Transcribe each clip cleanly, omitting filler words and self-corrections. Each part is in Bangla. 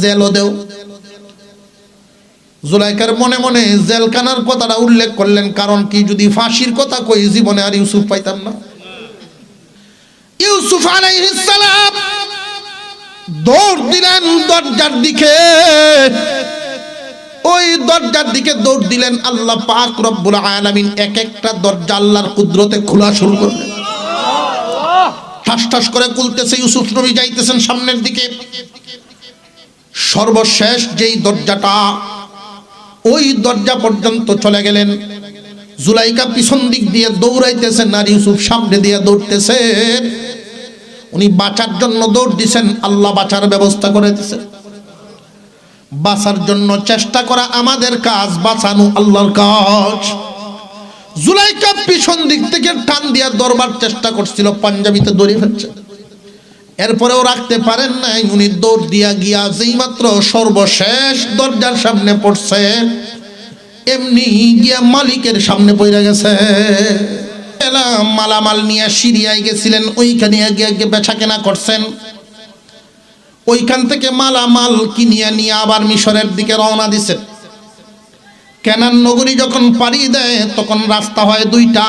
জেলও দেও। জুলাইখার মনে মনে জেলখানার কথাটা উল্লেখ করলেন, কারণ কি, যদি ফাঁসির কথা কই জীবনে আর ইউসুফ পাইতাম না। ইউসুফ আলাইহিস সালাম দৌড় দিলেন দরজার দিকে, ওই দরজার দিকে দৌড় দিলেন। আল্লাহ পাক রব্বুল আলামিন এক একটা দরজা আল্লাহর কুদরতে খোলা শুরু করলেন। ঠাস ঠাস করে খুলতেছে, ইউসুফ নবী যাইতেছেন সামনের দিকে। সর্বশেষ যেই দরজাটা, ওই দরজা পর্যন্ত চলে গেলেন। জুলাইখা পিছন দিক দিয়ে দৌড়াইতেছেন আর ইউসুফ সামনে দিয়ে দৌড়তেছে। উনি বাঁচার জন্য দৌড় দিছেন, আল্লাহ বাঁচার ব্যবস্থা করে দিয়েছেন। বাঁচার জন্য চেষ্টা করা আমাদের কাজ, বাঁচানো আল্লাহর কাজ। জুলাইখা পিছন দিক থেকে টান দিয়া ধরবার চেষ্টা করছিল, পাঞ্জাবিতে দড়ি ফেলছে, এরপরেও রাখতে পারেন নাই। উনি দৌড় দিয়া গিয়া যেই মাত্র সর্বশেষ দরজার সামনে পড়ছে, এমনি গিয়া মালিকের সামনে পড়ে গেছে। মালামাল নিয়ে সিরিয়ায় গেছিলেন, ওইখানে গিয়ে বেচা কেনা করছেন। ওইখান থেকে মালামাল কিনিয়া নিয়ে আবার মিশরের দিকে রওনা দিছেন। কেনান নগরী যখন পাড়ি দেয় তখন রাস্তা হয় দুইটা।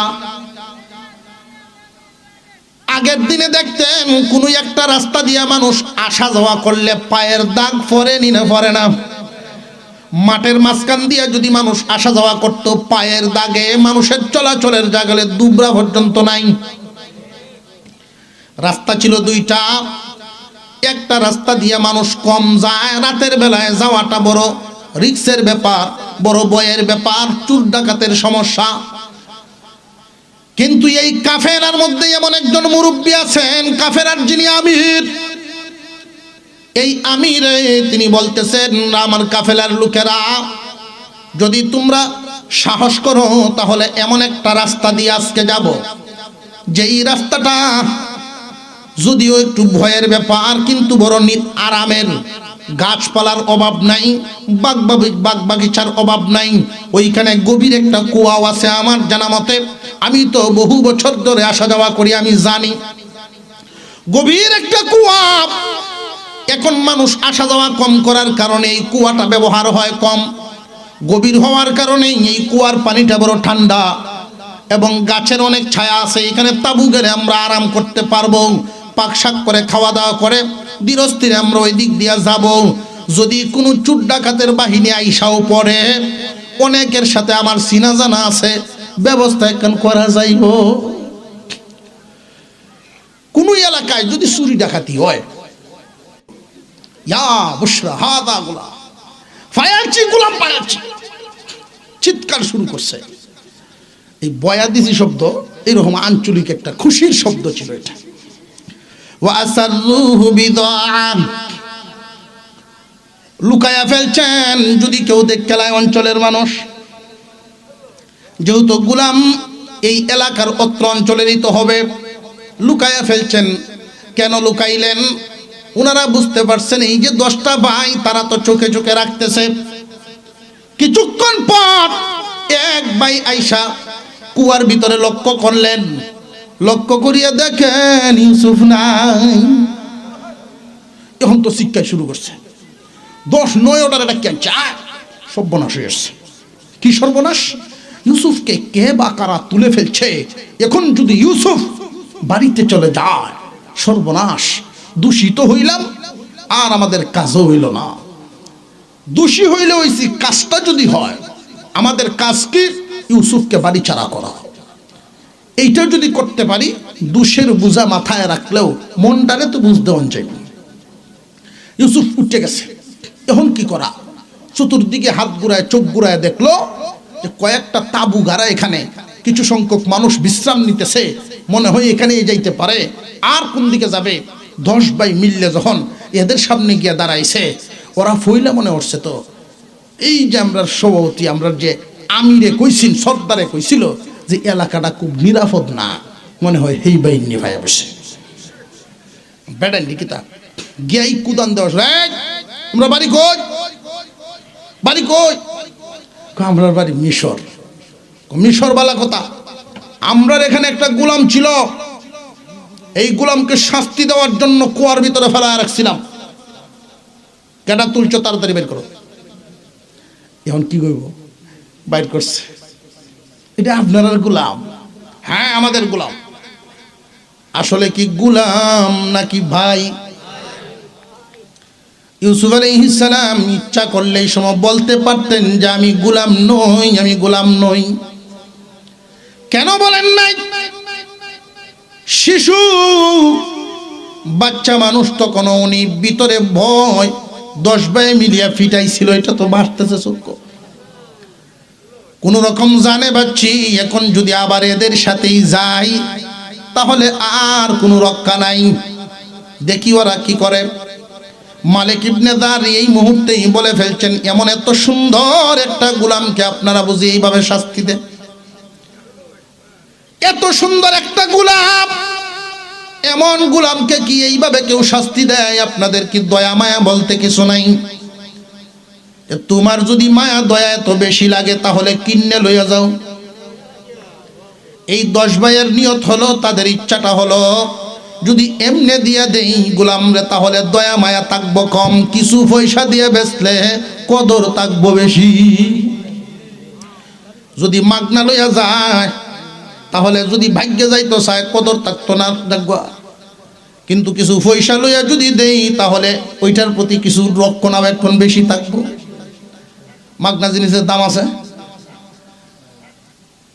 আগের দিনে দেখতেন কোনো একটা রাস্তা দিয়ে মানুষ আসা যাওয়া করলে পায়ের দাগ পরে পড়ে না। মাঠের মাঝখান দিয়ে যদি মানুষ আসা যাওয়া করতো, পায়ের দাগে মানুষের চলাচলের জায়গায় দুবরা পর্যন্ত নাই। রাস্তা ছিল দুইটা। একটা রাস্তা দিয়ে মানুষ কম যায়, রাতের বেলায় যাওয়াটা বড় রিস্কের ব্যাপার, বড় ভয়ের ব্যাপার, চোর ডাকাতের সমস্যা। কিন্তু এই কাফেলার মধ্যে এমন একজন মুরব্বী আছেন, কাফেলার যিনি আমির, এই আমিরে তিনি বলতেছেন, আমার কাফেলার লোকেরা, যদি তোমরা সাহস করো তাহলে এমন একটা রাস্তা দিয়ে আজকে যাব, যেই রাস্তাটা যদিও একটু ভয়ের ব্যাপার কিন্তু বড় আরামের, গাছপালার অভাব নাই, বাগ বাগিচার অভাব নাই। ওইখানে গভীর একটা কুয়াও আছে আমার জানা মতে, আমি তো বহু বছর ধরে আসা যাওয়া করি, আমি জানি গভীর একটা কুয়া। এখন মানুষ আসা যাওয়া কম করার কারণে এই কুয়াটা ব্যবহার হয় কম। গভীর হওয়ার কারণে এই কুয়ার পানিটা বড় ঠান্ডা এবং গাছের অনেক ছায়া আছে। এখানে তাবু গেলে আমরা আরাম করতে পারবো, পাকশাক করে খাওয়া দাওয়া করে ধীরস্থিরে আমরা ওই দিক দিয়ে যাব। যদি কোনো চোর ডাকাতের বাহিনী আইসাও পড়ে, অনেকের সাথে আমার চিনা জানা আছে, ব্যবস্থা এখন করা যাইব। কোন এলাকায় যদি চুরি ডাকাতি হয়, ইয়া বুশরা হাদা গোলাম, ফায়ারছি গোলাম পায়াচ্ছি, চিৎকার শুরু করছে। এই বয়াদিসি শব্দ এরকম আঞ্চলিক একটা খুশির শব্দ ছিল এটা। ওয়াসাররুহু বিদাআন, লুকায়া ফেলছেন যদি কেউ দেখে লাই অঞ্চলের মানুষ। যেহেতু গোলাম এই এলাকার অত্র অঞ্চলেরই তো হবে, লুকায়া ফেলছেন। কেন লুকাইলেন? ওনারা বুঝতে পারছেন এই যে 10টা ভাই, তারা তো চোখে চোখে রাখতেছে। কিছুক্ষণ পর এক ভাই আইসা কুয়ার ভিতরে লক্ষ্য করলেন, লক্ষ্য করিয়া দেখেন ইউসুফ নাই। এখন তো শিক্ষা শুরু করছে, 10-9 অর্ডার এটা কেন চায়, সর্বনাশ হয়ে আসছে। কি সর্বনাশ? ইউসুফকে কে বা কারা তুলে ফেলছে। এখন যদি ইউসুফ বাড়িতে চলে যায়, সর্বনাশ, দূষিত হইলাম আর আমাদের কাজও হইল না। দোষী হইলে হইছি, কাজটা যদি হয়, আমাদের কাজ কি? ইউসুফকে বাড়ি ছাড়া করা। এইটা যদি করতে পারি, দোষের বোঝা মাথায় রাখলেও মনটারে তো বুঝতে চাই। ইউসুফ উঠে গেছে, এখন কি করা? চতুর্দিকে হাত ঘুরায় চোখ ঘুরায় দেখলো যে কয়েকটা তাবু গাড়া, এখানে কিছু সংখ্যক মানুষ বিশ্রাম নিতেছে, মনে হয় এখানে যাইতে পারে। আর কোন দিকে যাবে? 10 ভাই মিললে যখন এদের সামনে গিয়ে দাঁড়াইছে, ওরা ফইলা মনে হচ্ছে তো এই যে আমরা সভাপতি, আমরা যে আমিরে কইছিল, সর্দারে কইছিল যে এলাকাটা খুব নিরাপদ না, মনে হয় এই বাহিনী ভাই বসে বেড়ান লিখিতা গিয়াই কুদান দেওয়া। আমরা বাড়ি কই? বাড়ি কই? আমরা বাড়ি মিশর। মিশর বালা কথা, আমরা এখানে একটা গোলাম ছিল, এই গোলামকে শাস্তি দেওয়ার জন্য কুয়ার ভিতরে ফেলা রাখছিলাম। কেটা তুলছো তাড়াতাড়ি বের করো। এখন কি করব, বাইর করছে, এটা আপনার গোলাম? হ্যাঁ আমাদের গোলাম। আসলে কি গোলাম নাকি ভাই? ইউসুফ আলাইহিস সালাম ইচ্ছা করলে এই সময় বলতে পারতেন যে আমি গোলাম নই, আমি গোলাম নই। কেন বলেন নাই? শিশু বাচ্চা মানুষ তখন উনি ভিতরে ভয় 10 ভাই মিলিয়া ফিটাইছিল, এটা তো বাড়তেছে চোখ। কোন রকম জানে বাচ্চি এখন যদি আবার এদের সাথেই যাই তাহলে আর কোনো রক্ষা নাই। দেখি ওরা কি করে। মালিক ইবনে দার এই মুহূর্তেই বলে ফেলছেন, এমন এত সুন্দর একটা গোলামকে আপনারা বুঝি এইভাবে শাস্তি দেন? এত সুন্দর একটা গোলাম, এমন গোলামকে কি এইভাবে কেউ শাস্তি দেয়? আপনাদের কি দয়া মায়া বলতে কিছু নাই? তোমার যদি মায়া দয়া এত বেশি লাগে তাহলে কিন্নে লইয়া যাও। এই 10 ভাইয়ের নিয়ত হলো, তাদের ইচ্ছাটা হলো যদি এমনে দিয়ে দেই গোলাম রে তাহলে দয়া মায়া থাকবো কম, কিছু পয়সা দিয়ে বেচলে কদর থাকবো বেশি। যদি মাগনা লইয়া যায় তাহলে যদি ভাগ্যে যাইতো চায় কদর থাকতো না, দেখবা। কিন্তু কিছু পয়সা লইয়া যদি দেই তাহলে ওইটার প্রতি কিছু রক্ষণাবেক্ষণ বেশি থাকবো। মাগনা জিনিসের দাম আছে।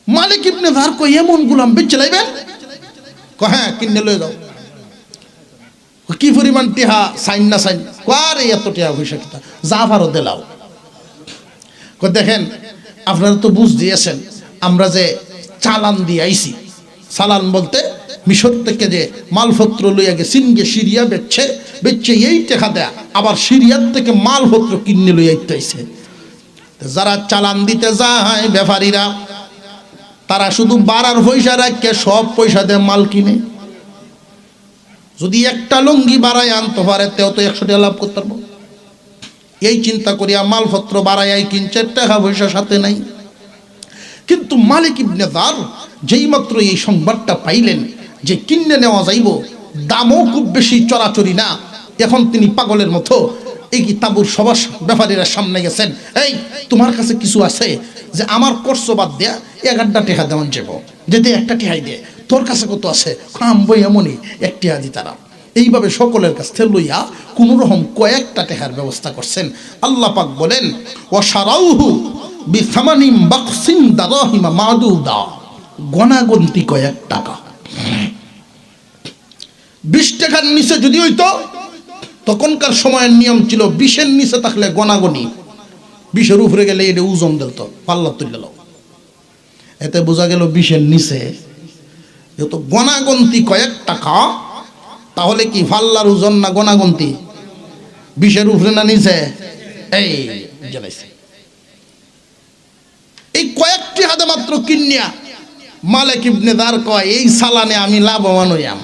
মালিক ইবনে দার কই এমন গোলাম বেচে লাইবেন? হ্যাঁ কিনে লয়ে যাও। কি পরিমাণ টিহা সাইন না সাইন? আরে এত টিহা পয়সা কিতা জাফারও দিলাও। দেখেন আপনারা তো বুঝ দিয়েছেন আমরা যে চালান দিয়ে আইছি। চালান বলতে মিশর থেকে যে মালপত্র লইয়া গে সিনগে সিরিয়া বেচছে এই টাকা দেয়া, আবার সিরিয়ার থেকে মালপত্র কিনে লইয়া আইতেছে। যারা চালান দিতে যায় ব্যাপারীরা, তারা শুধু বাড়ার পয়সা রাখে সব পয়সা দিয়ে মাল কিনে। যদি একটা লুঙ্গি বাড়ায় আনতে পারে তেও তো 100 টাকা লাভ করতে পারবো। এই চিন্তা করিয়া মালপত্র বাড়াই কিনছে, টাকা পয়সা সাথে নাই। কিন্তু মালিক ইবনে দার যেই মাত্র এই সংবাদটা পাইলেন যে কিনে নেওয়া যাইব, দামও খুব বেশি চড়াচড়ি না, এখন তিনি পাগলের মতো এই তাবুর সবার ব্যাপারীরা সামনে গেছেন। এই তোমার কাছে কিছু আছে যে আমার কর্স বাদ দেয়া 11টা টাকা দেওয়ান যাব, যদি একটা টিহাই দে, তোর কাছে কত আছে? বই এমনই 1 টাকা দি। তারা এইভাবে সকলের কাছ থেকে লইয়া কোন রকম কয়েকটা টাকার ব্যবস্থা করছেন। আল্লাহ পাক বলেন ওয়াশারাউহু বিসামানিম বাকসিন দারাহিমা মাদুদা, গনাগন্তি কয়েক টাকা। 20 টাকার নিচে যদি হইতো, তখনকার সময়ের নিয়ম ছিল 20-এর নিচে থাকলে গনাগনি, 20-এর উপরে গেলে এটা ওজন দিত, পাল্লা তুলল। এতে বোঝা গেল 20-এর নিচে যেহেতু গনাগন্তি কয়েক টাকা, তাহলে কি পাল্লার ওজন না গনাগন্তি? 20-এর উপরে না নিচে? এই জানাইছে এই কয়েকটি হাতে মাত্র কিনিয়া মালিক ইবনে দার কয় এই চালানে আমি লাভবান হইয়াম।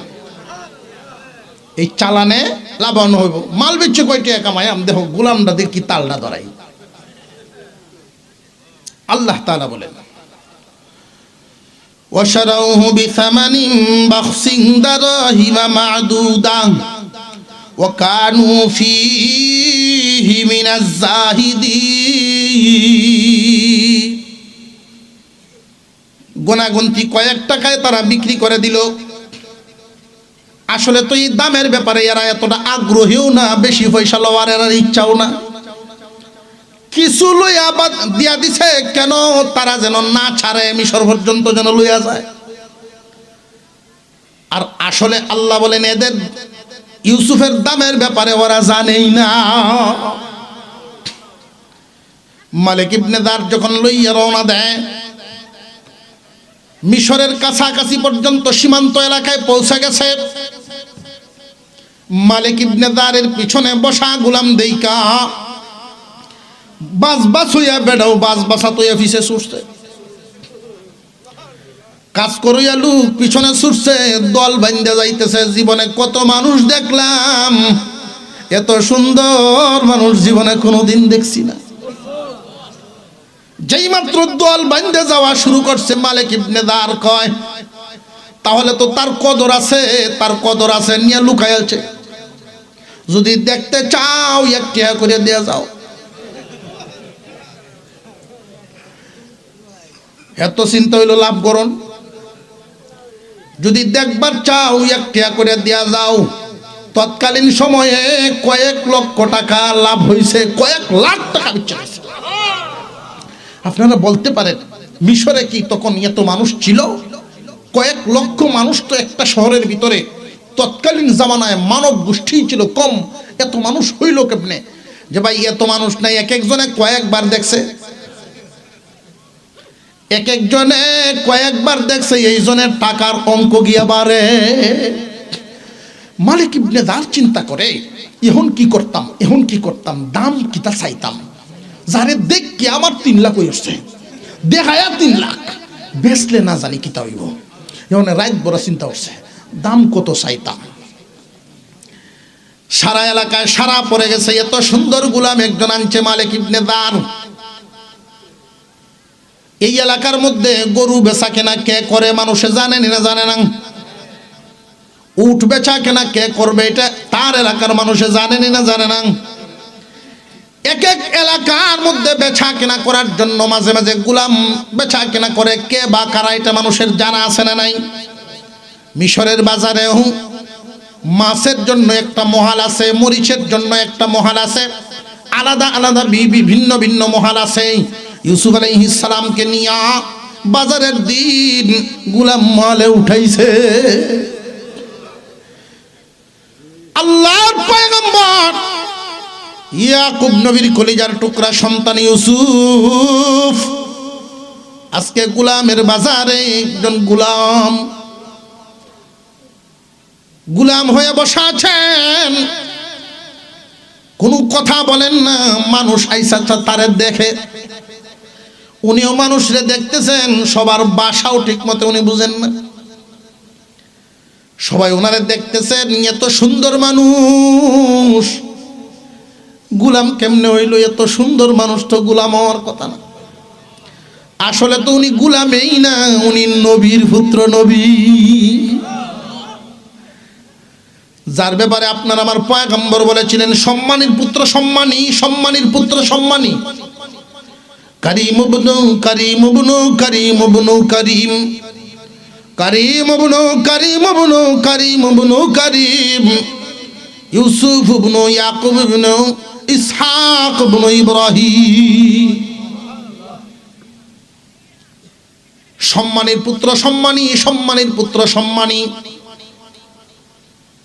এই চালানে লাভবান হইব। মাল বেচে কয়টি কামাই আম, দেখো গোলামটা দেখি তালটা ধরাই। আল্লাহ তাআলা বলেন ওয়াশারাউহু বিসামানিন বাখসিন দারাহিমা মাদুদা ওয়া কানু ফীহি মিনাজ জাহিদিন। গোনাগন্তি কয়েক টাকায় তারা বিক্রি করে দিল। আসলে তো এই দামের ব্যাপারে এরা এতটা আগ্রহীও না, বেশি পয়সা লওয়ার এর ইচ্ছাও না। কিছু লইয়া দিয়া দিছে কেন? তারা যেন না ছাড়ে, মিশর পর্যন্ত যেন লইয়া যায়। আর আসলে আল্লাহ বলেন এদের ইউসুফের দামের ব্যাপারে ওরা জানেই না। মালিক ইবনে দার যখন লইয়া রওনা দেয়, মিশরের কাছাকাছি পর্যন্ত সীমান্ত এলাকায় পৌঁছে গেছে। মালিক ইবনে দারের পিছনে বসা গোলাম দেইকা বাস হইয়া বেড়াও বাস হইয়া পিছে ছুটছে। কাজ করিয়া লোক পিছনে ছুটছে, দল বান্ধে যাইতেছে। জীবনে কত মানুষ দেখলাম, এত সুন্দর মানুষ জীবনে কোনোদিন দেখছি না। যেই মাত্র দল বান্ধে যাওয়া শুরু করছে, মালিক ইবনে দার কয় তাহলে তো তার কদর আছে, তার কদর আছে, নিয়ে লুকাইছে। যদি দেখতে চাও 1 টাকা করে দিয়ে যাও। এত চিন্তা হইল লাভ করুন। যদি দেখবার চাও 1 টাকা করে দিয়া যাও। তৎকালীন সময়ে কয়েক লক্ষ টাকা লাভ হয়েছে, কয়েক লাখ টাকা বিচ্ছা হয়েছে। আপনারা বলতে পারেন মিশরে কি তখন এত মানুষ ছিল? কয়েক লক্ষ মানুষ তো একটা শহরের ভিতরে। তৎকালীন জামানায় মানব গোষ্ঠী ছিল কম, এত মানুষ হইল কেমনে? যে ভাই এত মানুষ নাই, এক একজনে কয়েকবার দেখছে, এক একজনে কয়েকবার দেখছে, এই জনের টাকার অঙ্ক গিয়া বাড়ে। মালিক ইবনে দার চিন্তা করে এখন কি করতাম, দাম কিতা চাইতাম। যারে দেখ কি আমার 3 লাখ হইছে, দেখায়া 3 লাখ, বেচলে না জানি কিতা হইব। এখন রাত বড় চিন্তা করছে দাম কত চাইতাম। সারা এলাকায় সারা পড়ে গেছে, এত সুন্দর গোলাম একজন আনছে মালিক ইবনে দার। এই এলাকার মধ্যে গরু বেচা কেনা কে করে মানুষে জানে না? জানে না। উট বেচা কেনা কে করবে এটা তার এলাকার মানুষে জানে না? জানে না। এক এক এলাকার মধ্যে বেচা কেনা করার জন্য মাঝে মাঝে গোলাম বেচা কেনা করে, কে বা কারা এটা মানুষের জানা আছে না নাই? মিশরের বাজারেও মাছের জন্য একটা মহাল আছে, মরিচের জন্য একটা মহাল আছে, আলাদা আলাদা ভিন্ন ভিন্ন মহাল আছে। ইউসুফ আলাইহিস সালামকে নিয়া বাজারের দিন গোলাম মহালে উঠাইছে। আল্লাহর পয়গম্বর ইয়াকুব নবীর কলিজার টুকরা সন্তান ইউসুফ আজকে গোলামের বাজারে একজন গোলাম হয়ে বসা আছেন, কোনো কথা বলেন না। মানুষ আইসা তারে দেখে, উনিও মানুষরে দেখতেছেন, সবার বাসাও ঠিক মতো উনি বুঝেন না। সবাই ওনারে দেখতেছেন, এত সুন্দর মানুষ, গোলাম কেমনে হইল? এত সুন্দর মানুষ তো গোলাম হওয়ার কথা না। আসলে তো উনি গোলামেই না, উনি নবীর পুত্র, নবী, যার ব্যাপারে আপনার আমার পয়গম্বর বলেছিলেন সম্মানীর পুত্র সম্মানী, সম্মানীর পুত্র সম্মানী। করিম ইবনু করিম ইবনু করিম ইবনু করিম, করিম ইবনু করিম ইবনু করিম ইবনু করিম, ইউসুফ ইবনু ইয়াকুব ইবনু ইসহাক ইবনু ইব্রাহিম। সম্মানীর পুত্র সম্মানী, সম্মানীর পুত্র সম্মানী।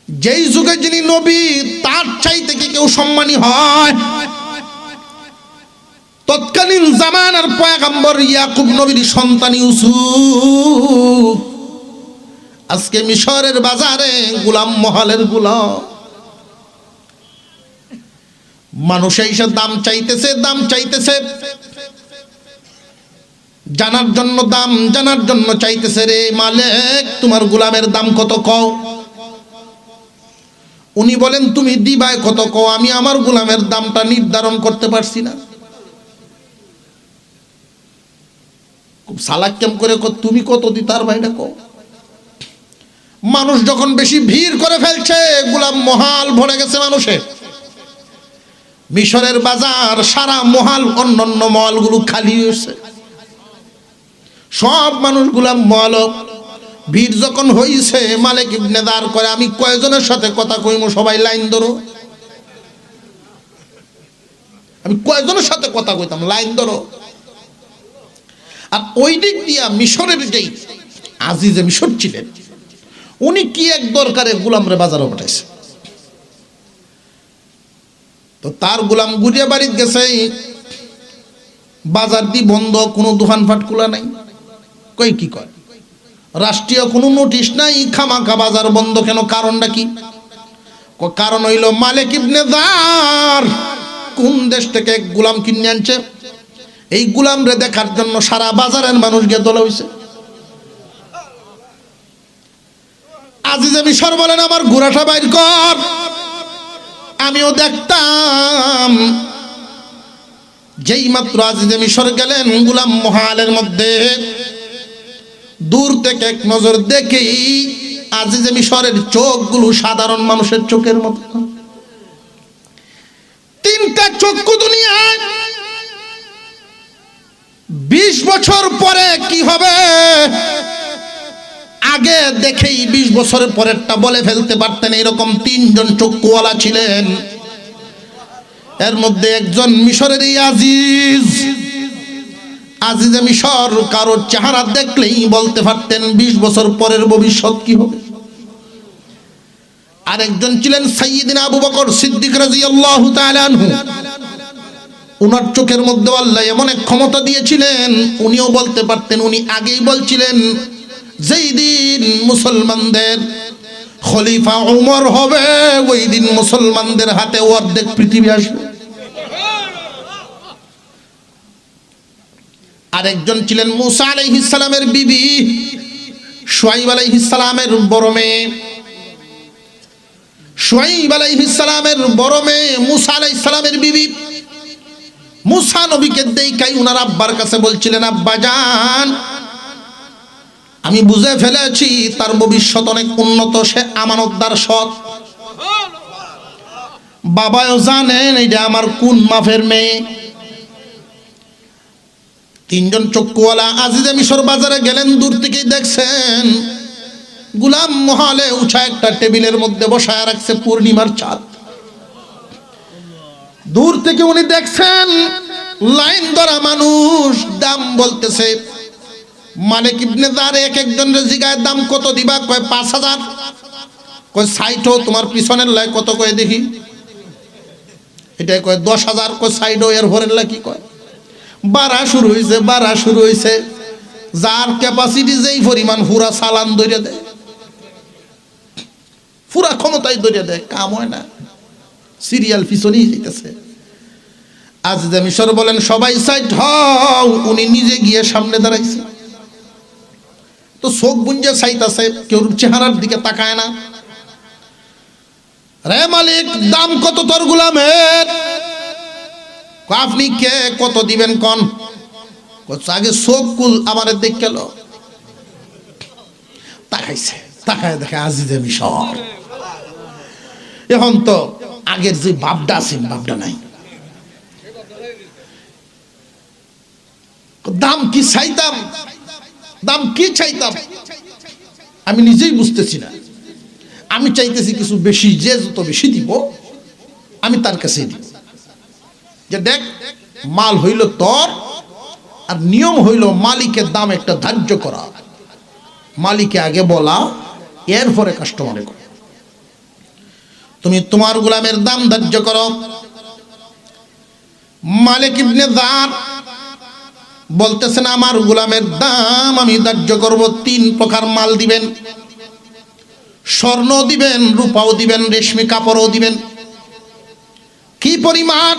যেই যুগে যিনি নবী, তার চাইতে কি কেউ সম্মানী হয়? তৎকালীন জামানার পয়গম্বর ইয়াকুব নবীর সন্তান ইউসুফ আজকে মিশরের বাজারে গোলাম মহলের গোলাম। মানুষ এসে দাম চাইতেছে, জানার জন্য দাম জানার জন্য চাইতেছে। রে মালিক, তোমার গোলামের দাম কত কও? উনি বলেন তুমি দিবাই কত কও? আমি আমার গোলামের দামটা নির্ধারণ করতে পারছি না। খুব সালাক কেম করে তুমি কত দিতার ভাইটা কও? মানুষ যখন বেশি ভিড় করে ফেলছে, গোলাম মহাল ভরে গেছে মানুষে। মিশরের বাজার সারা মহাল, অন্যান্য মহলগুলো খালি হয়েছে, সব মানুষ গোলাম মহল। ভিড় যখন হইছে, মালিক ইবনে দার করে আমি কয়জনের সাথে কথা কইমু, সবাই লাইন ধরো। আমি কয়জনের সাথে কথা কইতাম, লাইন ধরো। আর ওই দিক দিয়া মিশরের যেই আজিজে মিশর ছিলেন, উনি কি এক দরকারে গোলামরে বাজারে পাঠাইছে। তো তার গোলাম গুড়িয়া বাড়িতে গেছে, বাজার দি বন্ধ, কোনো দোকানপাট খোলা নাই। কই কি কয়, রাষ্ট্রীয় কোনো নোটিশ নাই, খামাখা বাজার বন্ধ কেন? কারণটা কি? কারণ হইল মালিক ইবনে দার কোন দেশ থেকে গোলাম কিনে আনছে, এই গোলাম রে দেখার জন্য সারা বাজারের মানুষ গিয়ে দলে হইছে। আজিজে মিশর বলেন আমার ঘোড়াটা বাইর কর, আমিও দেখতাম। যেই মাত্র আজিজে মিশর গেলেন গোলাম মহালের মধ্যে, দূর থেকে এক নজর দেখেই আজিজে মিশরের চোখগুলো সাধারণ মানুষের চোখের মতো। চক্ষু দুনিয়ায়, 20 বছর পরে কি হবে আগে দেখেই 20 বছরের পরেরটা বলে ফেলতে পারতেন। এরকম 3 জন চক্ষুওয়ালা ছিলেন। এর মধ্যে একজন মিশরের আজিজে মিশর, কারোর চেহারা দেখলেই বলতে পারতেন 20 বছর পরের ভবিষ্যৎ কি হবে। আরেকজন ছিলেন সাইয়্যিদিনা আবু বকর সিদ্দিক রাদিয়াল্লাহু তাআলা আনহু। উনার চোখের মধ্যে আল্লাহ এমন এক ক্ষমতা দিয়েছিলেন, উনিও বলতে পারতেন। উনি আগেই বলছিলেন যেই দিন মুসলমানদের খলিফা উমর হবে, ওই দিন মুসলমানদের হাতে অর্ধেক পৃথিবী আসবে। আরেকজন ছিলেন মুসা আলাইহিস সালামের বিবি, শুআয়ব আলাইহিস সালামের বড় মেয়ে। শুআয়ব আলাইহিস সালামের বড় মেয়ে মুসা আলাইহিস সালামের বিবি। মুসা নবীকে দেখাই উনার আব্বার কাছে বলছিলেন, আব্বা জান, আমি বুঝে ফেলেছি তার ভবিষ্যৎ অনেক উন্নত, সে আমানতদার, সৎ। বাবাও জানেন এটা আমার কোন মাফের মেয়ে। 3 জন চক্ষুওয়ালা আজিজে মিশর বাজারে গেলেন, দূর থেকেই দেখছেন গোলাম মহলে উঁচা একটা টেবিলের মধ্যে বসায় রাখছে পূর্ণিমার চাঁদ। দূর থেকে উনি দেখছেন লাইন ধরা মানুষ দাম বলতেছে। মালিক ইবনে যার এক একজনের জিগায় দাম কত দিবা, কয় 5000, কয় 60, তোমার পিছনের লাই কত কয় দেখি, এটাই কয় 10,000, কয় 60, এর ভরের লাই কি কয় বাড়া শুরু হয়েছে। যার ক্যাপাসিটি যেই পরিমাণ পুরা চালান ধরে দেয়, পুরা ক্ষমতায় ধরে দেয়, কাম হয় না, সিরিয়াল পিছনেই যেতেছে। আজিজে মিশর বলেন সবাই সাইড হও। উনি নিজে গিয়ে সামনে দাঁড়াইছে, তো চোখ বুঞ্জে চাইতেছে, কেউ চেহারার দিকে তাকায় না। রে মালিক, দাম কত তোর গোলামের? আপনি কে, কত দিবেন কোন? আগে চোখ কুল আমার দেখ গেল, তাকাইছে, তাকায় দেখে আজিজে মিশর। এখন তো আগের যে বাপডা আছেন, বাপডা নাই। দাম কি চাইতাম, দাম কি চাইতাম আমি নিজেই বুঝতেছি না। আমি চাইতেছি কিছু বেশি, যে যত বেশি দিব আমি তার কাছেই দিব। যে দেখ, মাল হইল তোর, আর নিয়ম হইল মালিকের দাম একটা ধার্য করা, মালিকে আগে বলা, এরপরে কাস্টমারে করা। তুমি তোমার গোলামের দাম ধার্য করো। মালিক ইবনে যার বলতেছেন আমার গোলামের দাম আমি ধার্য করব। 3 প্রকার মাল দিবেন, স্বর্ণ দিবেন, রূপাও দিবেন, রেশমি কাপড়ও দিবেন। কি পরিমাণ?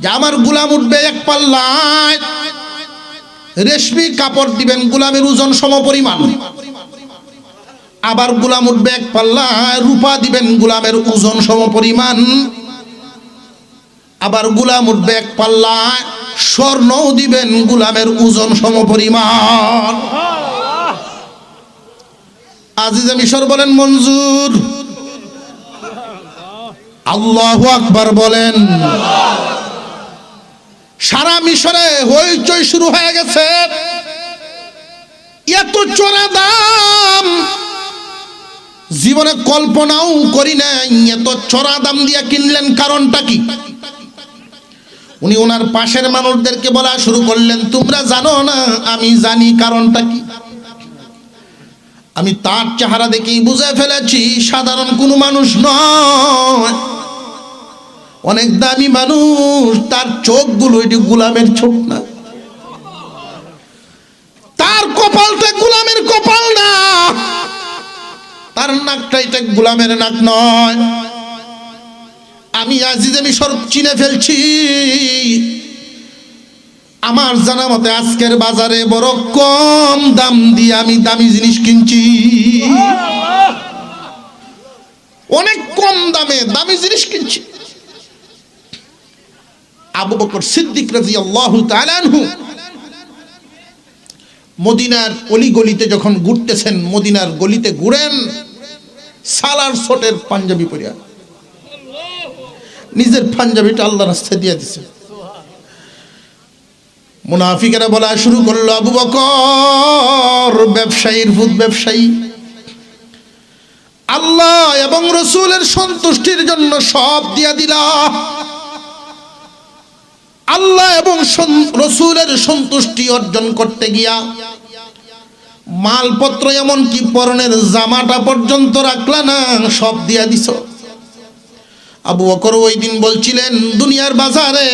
যে আমার গোলাম উঠবে 1 পাল্লায়, রেশমি কাপড় দিবেন, গোলামের ওজন সম পরিমাণ। আবার গোলাম উঠবে 1 পাল্লায়, রূপা দিবেন, গোলামের ওজন সম পরিমাণ। আবার গোলাম উঠবে 1 পাল্লায়, স্বর্ণও দিবেন, গোলামের ওজন সম পরিমাণ। আজিজে মিশর বলেন মঞ্জুর। আল্লাহু আকবার বলেন। সারা মিশরে হইচই শুরু হয়ে গেছে। এত চড়া দাম জীবনে কল্পনাও করি নাই। এত চড়া দাম দিয়ে কিনলেন, কারণটা কি? উনি ওনার পাশের মানুষদেরকে বলা শুরু করলেন, তোমরা জানো না, আমি জানি কারণটা কি। আমি তার চেহারা দেখেই বুঝে ফেলেছি সাধারণ কোনো মানুষ নয়, অনেক দামি মানুষ। তার চোখগুলো এটি গোলামের চোখ না, তার কপালটা গোলামের কপাল না, তার নাকটা এটা গোলামের নাক নয়। আমি আজিজে মিশর চিনে ফেলছি। আমার জানা মতে আজকের বাজারে বড় কম দাম দিয়ে আমি দামি জিনিস কিনছি, অনেক কম দামে দামি জিনিস কিনছি। আবু বকর সিদ্দিক রাদিয়াল্লাহু তাআলা আনহু মদিনার অলিগলিতে যখন ঘুরতেছেন, মদিনার গলিতে ঘুরেন সালার ছোটের পাঞ্জাবি পরিয়া, নিজের পাঞ্জাবিটা আল্লাহর রাস্তায় দিয়ে দিছে। মুনাফিকেরা বলা শুরু করলো, আবু বকর ব্যবসায়ীর ভূত, ব্যবসায়ী, আল্লাহ এবং রসুলের সন্তুষ্টির জন্য সব দিয়া দিলা, আল্লাহ এবং রসুলের সন্তুষ্টি অর্জন করতে গিয়া মালপত্র এমনকি পরনের জামাটা পর্যন্ত রাখলা না, সব দিয়া দিছ। আবু বকর ওই দিন বলছিলেন, দুনিয়ার বাজারে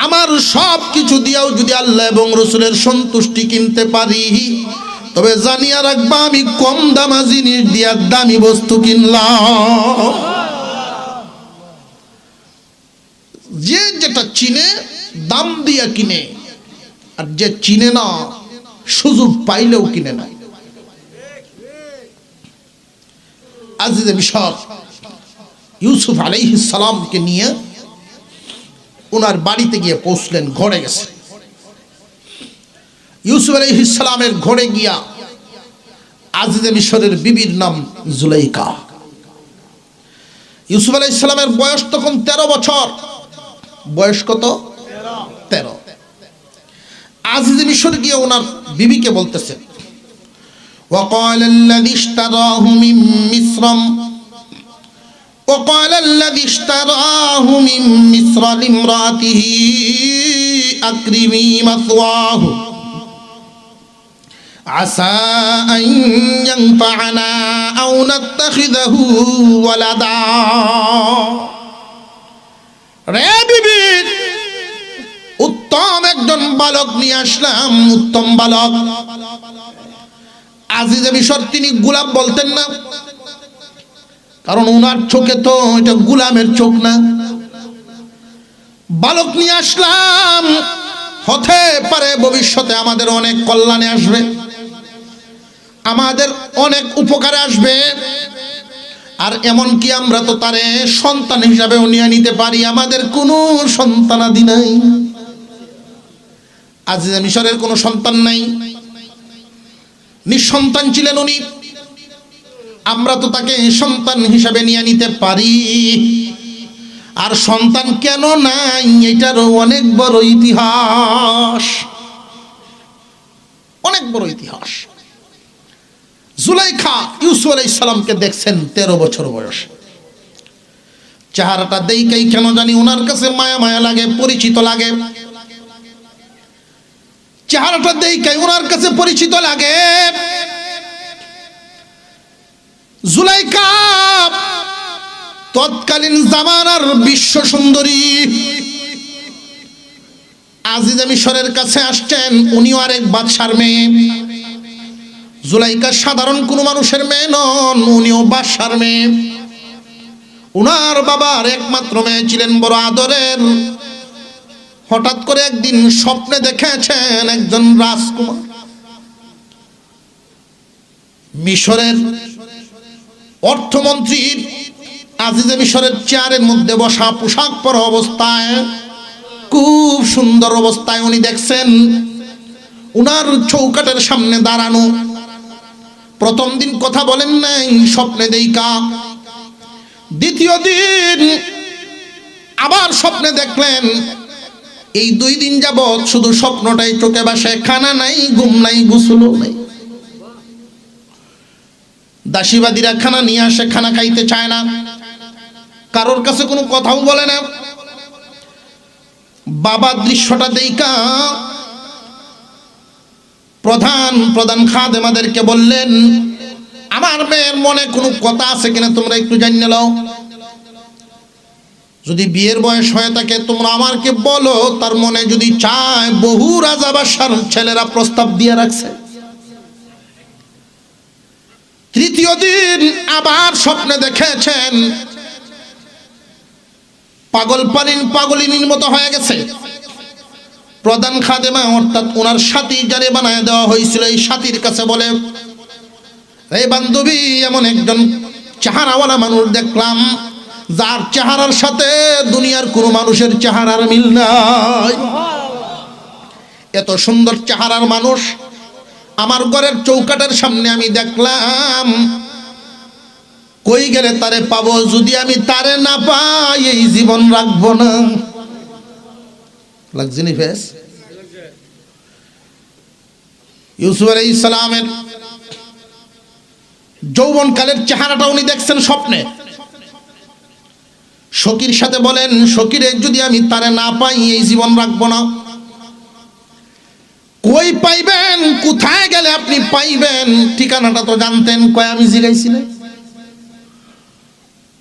আমার সব কিছু দিয়াও যদি আল্লাহ এবং রসুলের সন্তুষ্টি কিনতে পারি, তবে জানিয়া রাখবা আমি কম দামা জিনিস দিয়া দামি বস্তু কিনলাম। যে যেটা চিনে দাম দিয়া কিনে, আর যে চিনে না সুযোগ পাইলেও কিনে না। আজিজে মিশর ইউসুফ আলাইহিস সালামকে নিয়ে ওনার বাড়িতে গিয়ে পৌঁছলেন, ঘরে গেছে। ইউসুফ আলাইহিস সালামের ঘরে গিয়া আজিজে মিশরের বিবির নাম জুলাইখা। ইউসুফ আলাইহিস সালামের বয়স তখন 13 বছর। বয়স কত? 13। আজিজে মিশর গিয়ে ওনার বিবিকে বলতেছেন, وقال الذي اشتراه من مصر وقال الذي اشتراه من مصر لامرأته أكرمي مثواه عسى أن ينفعنا أو نتخذه ولدا। রে বিবি, উত্তম একজন বালক নিয়ে আসলাম, উত্তম বালক। আজিজে মিশর তিনি গোলাম বলতেন না, কারণ ওনার চোখে তো এটা গোলামের চোখ না। বালক নিয়ে আসলাম, হতে পারে ভবিষ্যতে আমাদের অনেক কল্যাণে আসবে, আমাদের অনেক উপকারে আসবে, আর এমন কি আমরা তো তারে সন্তান হিসাবেও নিয়ে নিতে পারি। আমাদের কোনো সন্তানাদি নাই, আজিজে মিশরের কোনো সন্তান নাই, নিঃসন্তান ছিলেন উনি। আমরা তো তাকে সন্তান হিসাবে নিয়ে নিতে পারি, আর সন্তান কেন নাই এটারও অনেক বড় ইতিহাস, অনেক বড় ইতিহাস। জুলাইখা ইউসুফ আলাইহিস সালামকে দেখছেন 13 বছর বয়স। চেহারাটা দেখাই কেন জানি ওনার কাছে মায়া মায়া লাগে, পরিচিত লাগে। চেহারাটা দেখাই ওনার কাছে পরিচিত লাগে। জুলাইখা তৎকালীন জামানার বিশ্ব সুন্দরী। আজিজে মিশরের কাছে আসছেন, উনিও আরেক বাদশার মেয়ে। জুলাইখা সাধারণ কোনো মানুষের মেয়ে নন, উনিও বাদশার মেয়ে। উনার বাবার একমাত্র মেয়ে ছিলেন, বড় আদরের। হঠাৎ করে একদিন স্বপ্নে দেখেছেন একজন রাজকুমার মিশরের অর্থমন্ত্রীর আজিজে মিশরের চেয়ারের মধ্যে বসা, পোশাক পরা অবস্থায়, খুব সুন্দর অবস্থায় উনি দেখছেন উনার চৌকাটের সামনে দাঁড়ানো। প্রথম দিন কথা বলেন নাই, স্বপ্নে দেইকা। দ্বিতীয় দিন আবার স্বপ্নে দেখলেন। এই 2 দিন যাবৎ শুধু স্বপ্নটাই চোখে ভাসে, খানা নাই, ঘুম নাই, গোসলও নাই। দাসীবাদীরা খানা নিয়ে আসে, খানা খাইতে চায় না, কারোর কাছে কোনো কথাও বলে না। বাবা দৃশ্যটা দেইকা প্রধান খাদেমাদেরকে বললেন, আমার মেয়ের মনে কোনো কথা আছে কিনা তোমরা একটু জানিয়ে নাও। যদি বিয়ের বয়স হয়ে থাকে তোমরা আমাকে বলো। তার মনে যদি চায়, বহু রাজা বাদশার ছেলেরা প্রস্তাব দিয়ে রাখছে। তৃতীয় দিন আবার স্বপ্নে দেখেছেন পাগলিনীর মতো হয়ে গেছে। প্রধান খাদেমা অর্থাৎ ওনার সাথী যারে বানায় দেওয়া হয়েছিল, এই সাথীর কাছে বলে, এই বান্ধবী, এমন একজন চেহারাওয়ালা মানুষ দেখলাম, যার চেহারার সাথে দুনিয়ার কোনো মানুষের চেহারার মিল নাই। এত সুন্দর চেহারার মানুষ আমার ঘরের চৌকাটের সামনে আমি দেখলাম। কই গেলে তারে পাবো, যদি আমি তারে না পাই এই জীবন রাখবো না। লাগছে নি ফেস? ইউসুফ আলাইহিস সালামের যৌবনকালের চেহারাটা উনি দেখছেন স্বপ্নে। সখীর সাথে বলেন, সখীরে যদি আমি তারে না পাই এই জীবন রাখবো না। কই পাইবেন, কোথায় গেলে আপনি পাইবেন, ঠিকানাটা তো জানতেন। কয় আমি জিগাইছিলাম।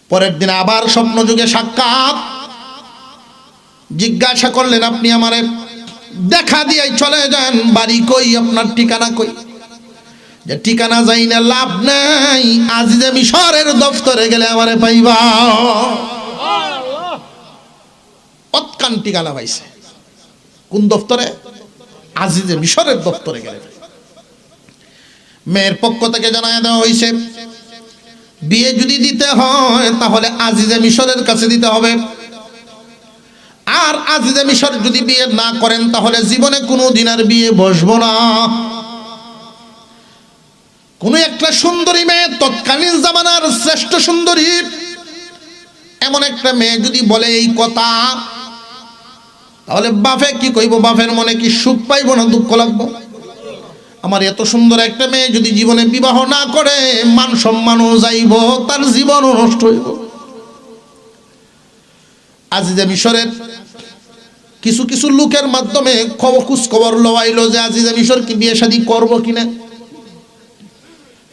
পরের দিন আবার স্বপ্ন যুগে সাক্ষাৎ। জিজ্ঞাসা করলেন, আপনি আমারে দেখা দিয়াই চলে যান, বাড়ি কই, আপনার ঠিকানা কই? যে ঠিকানা যাই না লাভ নাই, আজিজে মিশরের দফতরে গেলে আমারে পাইবা। অতকান ঠিকানা পাইছে। কোন দফতরে? আজিজে মিশরের দফতরে গেলে। মেয়ের পক্ষ থেকে জানায় দেওয়া হয়েছে, বিয়ে যদি দিতে হয় তাহলে আজিজে মিশরের কাছে দিতে হবে। আর আজিজে মিশর যদি বিয়ে না করেন তাহলে জীবনে কোনো দিন আর বিয়ে বসবো না। কোন একটা সুন্দরী মেয়ে, তৎকালীন জামানার শ্রেষ্ঠ সুন্দরী এমন একটা মেয়ে যদি বলে এই কথা, তাহলে বাপে কি কইব? বাপের মনে কি সুখ পাইব না দুঃখ লাগবো? আমার এত সুন্দর একটা মেয়ে যদি জীবনে বিবাহ না করে, মান সম্মানও যাইব, তার জীবনও নষ্ট হইব। আজিজে মিশরের কিছু কিছু লোকের মাধ্যমে খোঁজ খবর লওয়াইলো যে আজিজে মিশর কি বিয়ে শাদী করবো কিনা।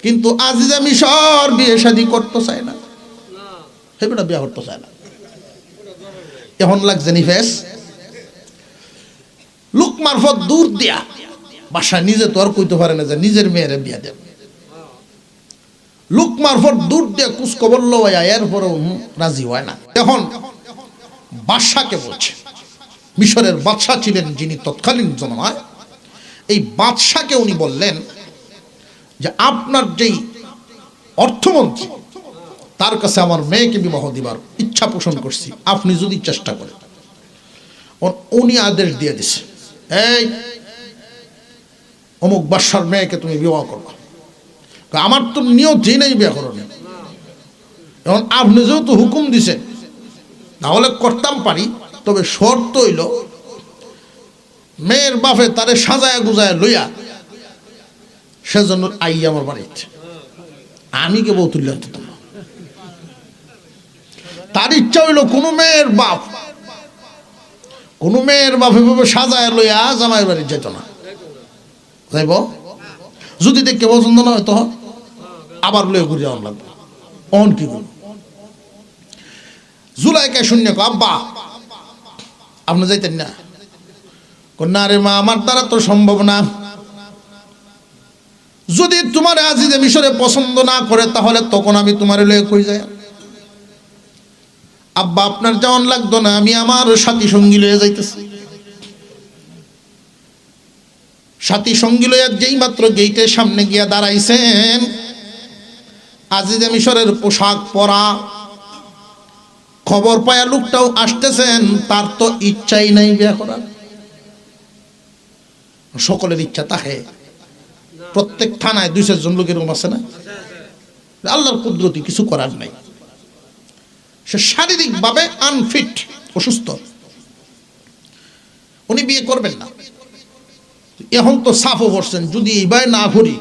কিন্তু আজিজে মিশর বিয়ে শাদী করতে চায় না, সেটা বিয়ে করতে চায় না। এখন লাগছে নি ফেস? লোক মারফত দূর দিয়া, বাসা নিজে তো আর কইতে পারে না যে নিজের মেয়েরে বিয়া দেব। লোক মারফত দূর দিয়া কুছ খবর লওয়া, এরপরেও রাজি হয় না। এখন বাদশাকে বলছে, মিশরের বাদশা ছিলেন যিনি তৎকালীন জমানায়, এই বাদশাকে উনি বললেন যে আপনার যেই অর্থমন্ত্রী, তার কাছে আমার মেয়েকে বিবাহ দিবার ইচ্ছা পোষণ করছি, আপনি যদি চেষ্টা করেন। উনি আদেশ দিয়ে দিছে, এই অমুক বাদশার মেয়েকে তুমি বিবাহ করবে। আমার তো নিয়তই নেই বিয়ে করার। এখন আপনি যেহেতু হুকুম দিছেন, তাহলে করতাম পারি, তবে শর্ত হইল মেয়ের বাপে তারে সাজায় গুজায় লইয়া সেজন্য আই আমার বাড়িতে, আমি কে বউ তুললাম। তার ইচ্ছা হইল কোনো মেয়ের বাপে বাপে সাজায় লইয়া জামাই বাড়ি যেত না, যাইব। যদি দেখতে পছন্দ না হয় তখন আবার লইয়া ঘুরে যাওয়ার লাগবে। অন কি করব? জুলাইকা শূন্য, আব্বা আপনি যাইতেন না? না রে মা, আমার দ্বারা তো সম্ভব না। যদি তোমার আজিজে মিশরে পছন্দ না করে তাহলে তখন আমি তোমার লয়ে কই যাই। আব্বা আপনার যাওয়ান লাগতো না, আমি আমার সাথী সঙ্গী লয়ে যাইতেছি। সাথী সঙ্গী লইয়া যেই মাত্র গেইটের সামনে গিয়া দাঁড়াইছেন, আজিজে মিশরের পোশাক পরা, খবর পায়া লোকটাও আসতেছেন, তার তো ইচ্ছাই নাই বিয়ে করার। সকলের ইচ্ছা থাকে। প্রত্যেক থানায় 2-4 জন লোক এরকম আছে না? আল্লাহর কুদরতি, কিছু করার নাই। সে শারীরিকভাবে আনফিট, অসুস্থ, উনি বিয়ে করবেন না। এখন তো সাফও করছেন, যদি এইবার না করি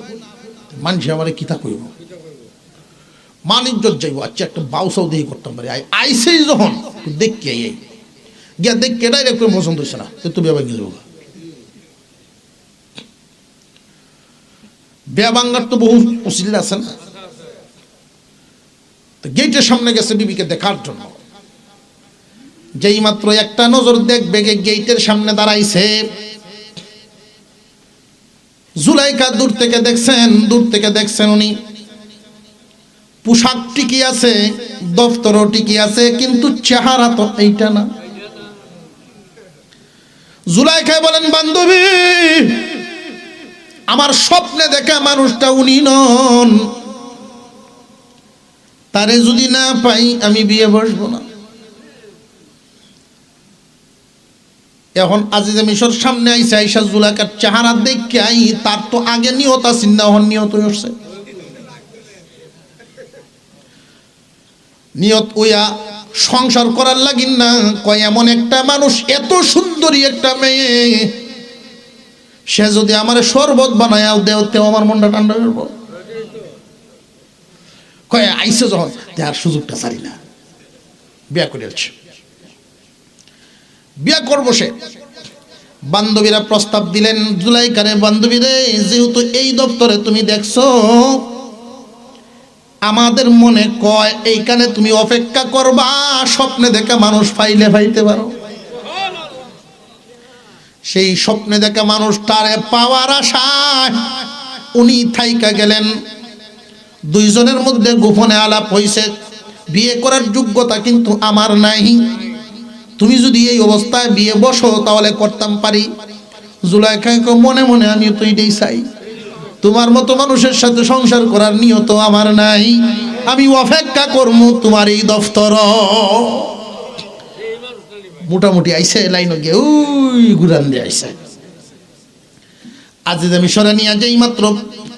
মানুষ আমারে কিতা কইব, মানিজ্জত যাইব। আচ্ছা একটা বাউসাও দিয়ে করতাম পারি। আইসেই যখন দেখে গিয়া দেখে ডাইরেক্ট করে পছন্দ হয়েছে না, তো বিয়ে ভাঙিয়ে যাবো। বিয়া ভাঙ্গার তো বহু উচিল্লা আছে না। গেটের সামনে গেছে বিবিকে দেখার জন্য। যেই মাত্র একটা নজর দেখবে, গেটের সামনে দাঁড়াইছে। জুলাইকা দূর থেকে দেখছেন উনি পোশাক টিকি আছে, দফতরও টিকি আছে, কিন্তু চেহারা তো এইটা না। জুলাইখায় বলেন, বান্ধবী আমার স্বপ্নে দেখা মানুষটা উনি নন, তারে যদি না পাই আমি বিয়ে বসবো না। এখন আজিজে মিশর সামনে আইসা আইসা জুলাইখার চেহারা দেখে তার তো আগে নিয়ত আছে না, নিয়ত হচ্ছে। নিয়ত উইয়া সংসার করার লাগিন না, কয় এমন একটা মানুষ, এত সুন্দরী একটা মেয়ে, সে যদি আমার শরবত বানায় দেও তেও আমার মনটা ঠান্ডা করব। কয় আইসে যখন তার সুযোগটা ছাড়ি না, বিয়া করেছে, বিয়া করবো। সে বান্ধবীরা প্রস্তাব দিলেন, জুলাইখারে বান্ধবীরে, যেহেতু এই দপ্তরে তুমি দেখছো, আমাদের মনে কয় এইখানে তুমি অপেক্ষা করবা, স্বপ্নে দেখা মানুষ পাইলে পাইতে পারো। সেই স্বপ্নে দেখা মানুষটারে পাওয়ার আশায় উনি থাইকা গেলেন। দুইজনের মধ্যে গোপনে আলাপ হইছে, বিয়ে করার যোগ্যতা কিন্তু আমার নাই, তুমি যদি এই অবস্থায় বিয়ে বসো তাহলে করতাম পারি। জুলাইখা মনে মনে আমি তো এটাই চাই, তোমার মতো মানুষের সাথে সংসার করার নিয়ত আমার নাই, আমি অপেক্ষা করবো তোমার এই দফতর। মোটামুটি আইসে লাইন গিয়ে ওই ঘুরান দিয়ে আইসে। আজিজে মিশরে নিয়ে যেই মাত্র